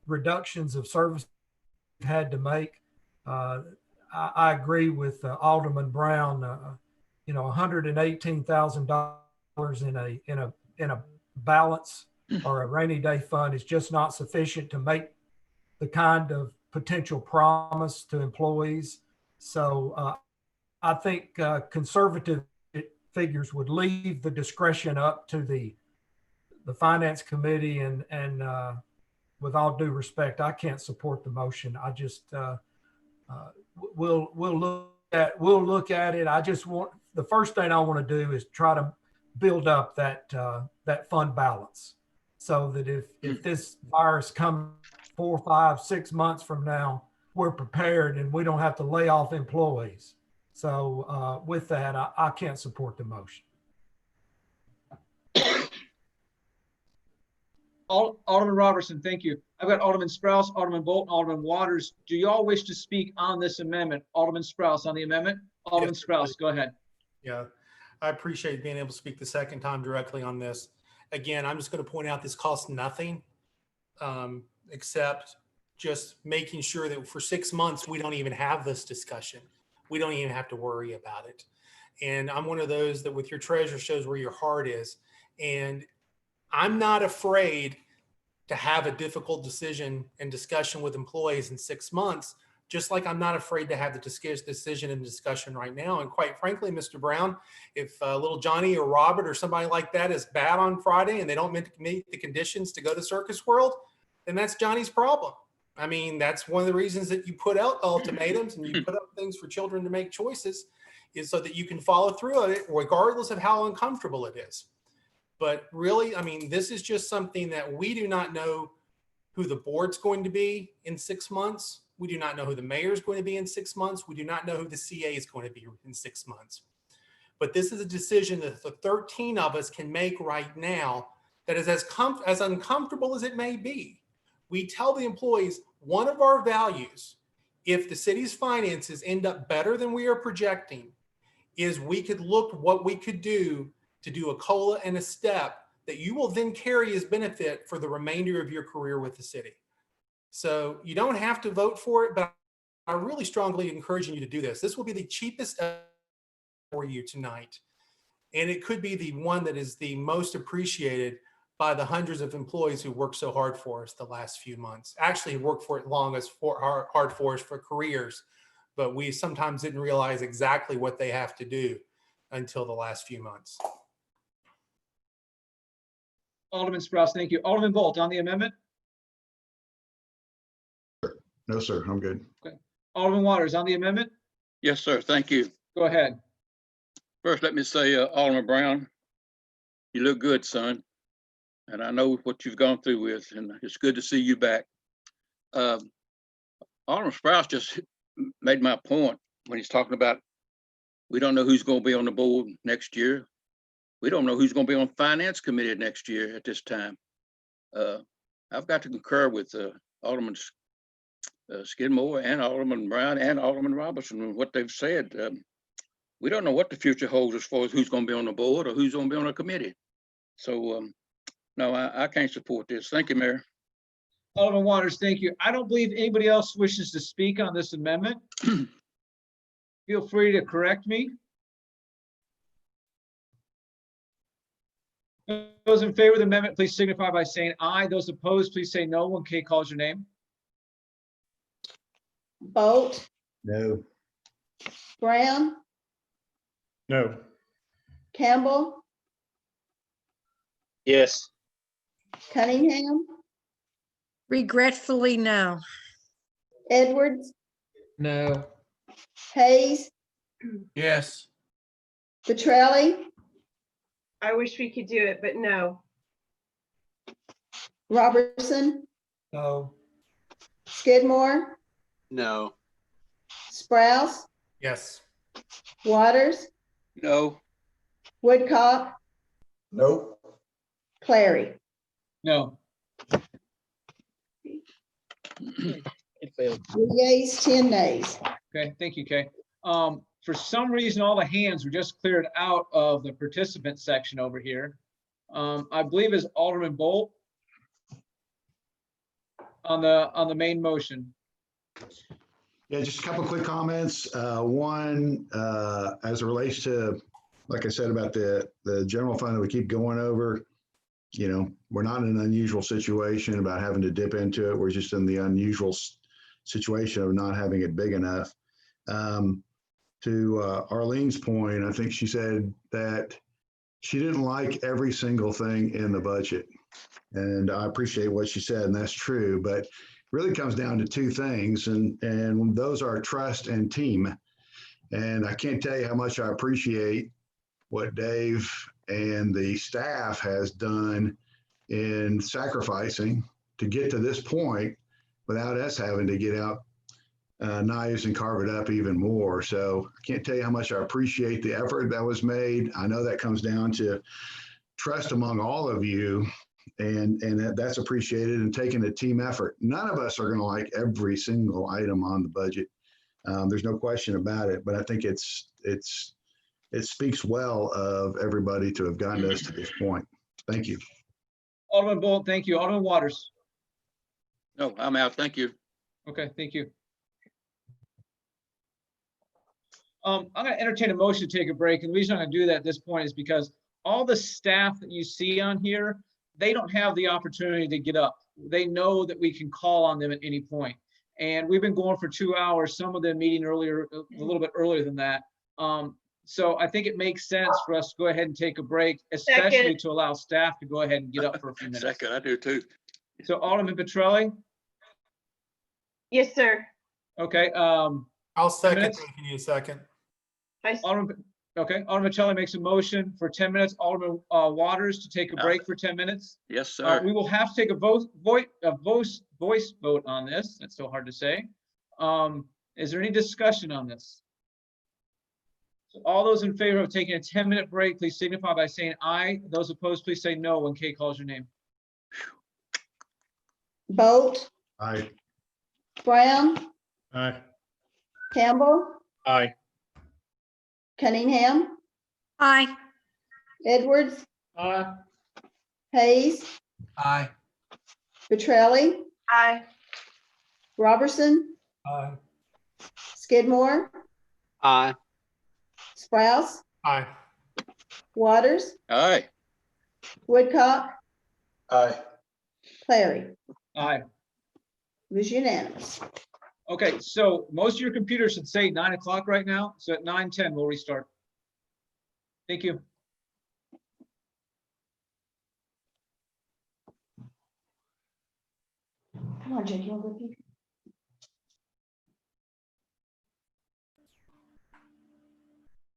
reductions of service we've had to make, I agree with Alderman Brown. You know, $118,000 in a balance or a rainy day fund is just not sufficient to make the kind of potential promise to employees. So I think conservative figures would leave the discretion up to the finance committee, and with all due respect, I can't support the motion. I just we'll look at it. I just want, the first thing I want to do is try to build up that fund balance, so that if this virus comes 4, 5, 6 months from now, we're prepared and we don't have to lay off employees. So with that, I can't support the motion. Alderman Robertson, thank you. I've got Alderman Sprouse, Alderman Bolton, Alderman Waters. Do you all wish to speak on this amendment? Alderman Sprouse on the amendment. Alderman Sprouse, go ahead. Yeah, I appreciate being able to speak the second time directly on this. Again, I'm just going to point out this costs nothing except just making sure that for 6 months, we don't even have this discussion. We don't even have to worry about it. And I'm one of those that with your treasure shows where your heart is. And I'm not afraid to have a difficult decision and discussion with employees in 6 months, just like I'm not afraid to have the decision and discussion right now. And quite frankly, Mr. Brown, if little Johnny or Robert or somebody like that is bad on Friday and they don't meet the conditions to go to Circus World, then that's Johnny's problem. I mean, that's one of the reasons that you put out ultimatums and you put up things for children to make choices, is so that you can follow through on it, regardless of how uncomfortable it is. But really, I mean, this is just something that we do not know who the board's going to be in 6 months. We do not know who the mayor is going to be in 6 months. We do not know who the CA is going to be in 6 months. But this is a decision that the 13 of us can make right now that is as uncomfortable as it may be. We tell the employees, one of our values, if the city's finances end up better than we are projecting, is we could look what we could do to do a COLA and a step that you will then carry as benefit for the remainder of your career with the city. So you don't have to vote for it, but I'm really strongly encouraging you to do this. This will be the cheapest for you tonight. And it could be the one that is the most appreciated by the hundreds of employees who worked so hard for us the last few months. Actually worked for it hard for us for careers, but we sometimes didn't realize exactly what they have to do until the last few months. Alderman Sprouse, thank you. Alderman Bolt on the amendment? No, sir, I'm good. Okay. Alderman Waters on the amendment? Yes, sir. Thank you. Go ahead. First, let me say, Alderman Brown, you look good, son. And I know what you've gone through with, and it's good to see you back. Alderman Sprouse just made my point when he's talking about we don't know who's going to be on the board next year. We don't know who's going to be on finance committee next year at this time. I've got to concur with Alderman Skidmore and Alderman Brown and Alderman Robertson and what they've said. We don't know what the future holds as far as who's going to be on the board or who's going to be on a committee. So no, I can't support this. Thank you, Mayor. Alderman Waters, thank you. I don't believe anybody else wishes to speak on this amendment. Feel free to correct me. Those in favor of the amendment, please signify by saying aye. Those opposed, please say no when Kay calls your name. Bolt, No. Brown, No. Campbell, Yes. Cunningham, Regretfully, no. Edwards, No. Hayes, Yes. Petrelli, I wish we could do it, but no. Robertson, No. Skidmore, No. Sprouse, Yes. Waters, No. Woodcock, Nope. Clary. No. It failed. 3 yeas, 10 nays. Okay, thank you, Kay. For some reason, all the hands were just cleared out of the participant section over here. I believe is Alderman Bolt on the main motion. Yeah, just a couple quick comments. One, as it relates to, like I said, about the general fund that we keep going over, you know, we're not in an unusual situation about having to dip into it. We're just in the unusual situation of not having it big enough. To Arlene's point, I think she said that she didn't like every single thing in the budget. And I appreciate what she said, and that's true, but it really comes down to two things, and those are trust and team. And I can't tell you how much I appreciate what Dave and the staff has done in sacrificing to get to this point without us having to get out knives and carve it up even more. So I can't tell you how much I appreciate the effort that was made. I know that comes down to trust among all of you, and that's appreciated, and taking a team effort. None of us are going to like every single item on the budget. There's no question about it, but I think it speaks well of everybody to have gotten us to this point. Thank you. Alderman Bolt, thank you. Alderman Waters. No, I'm out. Thank you. Okay, thank you. I'm going to entertain a motion to take a break. And the reason I'm going to do that at this point is because all the staff that you see on here, they don't have the opportunity to get up. They know that we can call on them at any point. And we've been going for 2 hours, some of them meeting earlier, a little bit earlier than that. So I think it makes sense for us to go ahead and take a break, especially Second. to allow staff to go ahead and get up for a few minutes. Second, I do too. So Alderman Petrelli, Yes, sir. okay, I'll second, minutes? taking you a second. Alderman, okay, Alderman Petrelli makes a motion for 10 minutes. Alderman Waters to take a break for 10 minutes. Yes, sir. We will have to take a voice vote on this. That's so hard to say. Is there any discussion on this? So all those in favor of taking a 10-minute break, please signify by saying aye. Those opposed, please say no when Kay calls your name. Bolt, Aye. Brown, Aye. Campbell, Aye. Cunningham, Aye. Edwards, Aye. Hayes, Aye. Petrelli, Aye. Robertson, Aye. Skidmore, Aye. Sprouse, Aye. Waters, Aye. Woodcock, Aye. Clary. Aye. It was unanimous. Okay, so most of your computers should say 9 o'clock right now. So at 9:10, we'll restart. Thank you. Come on, Jake, you want to go pee?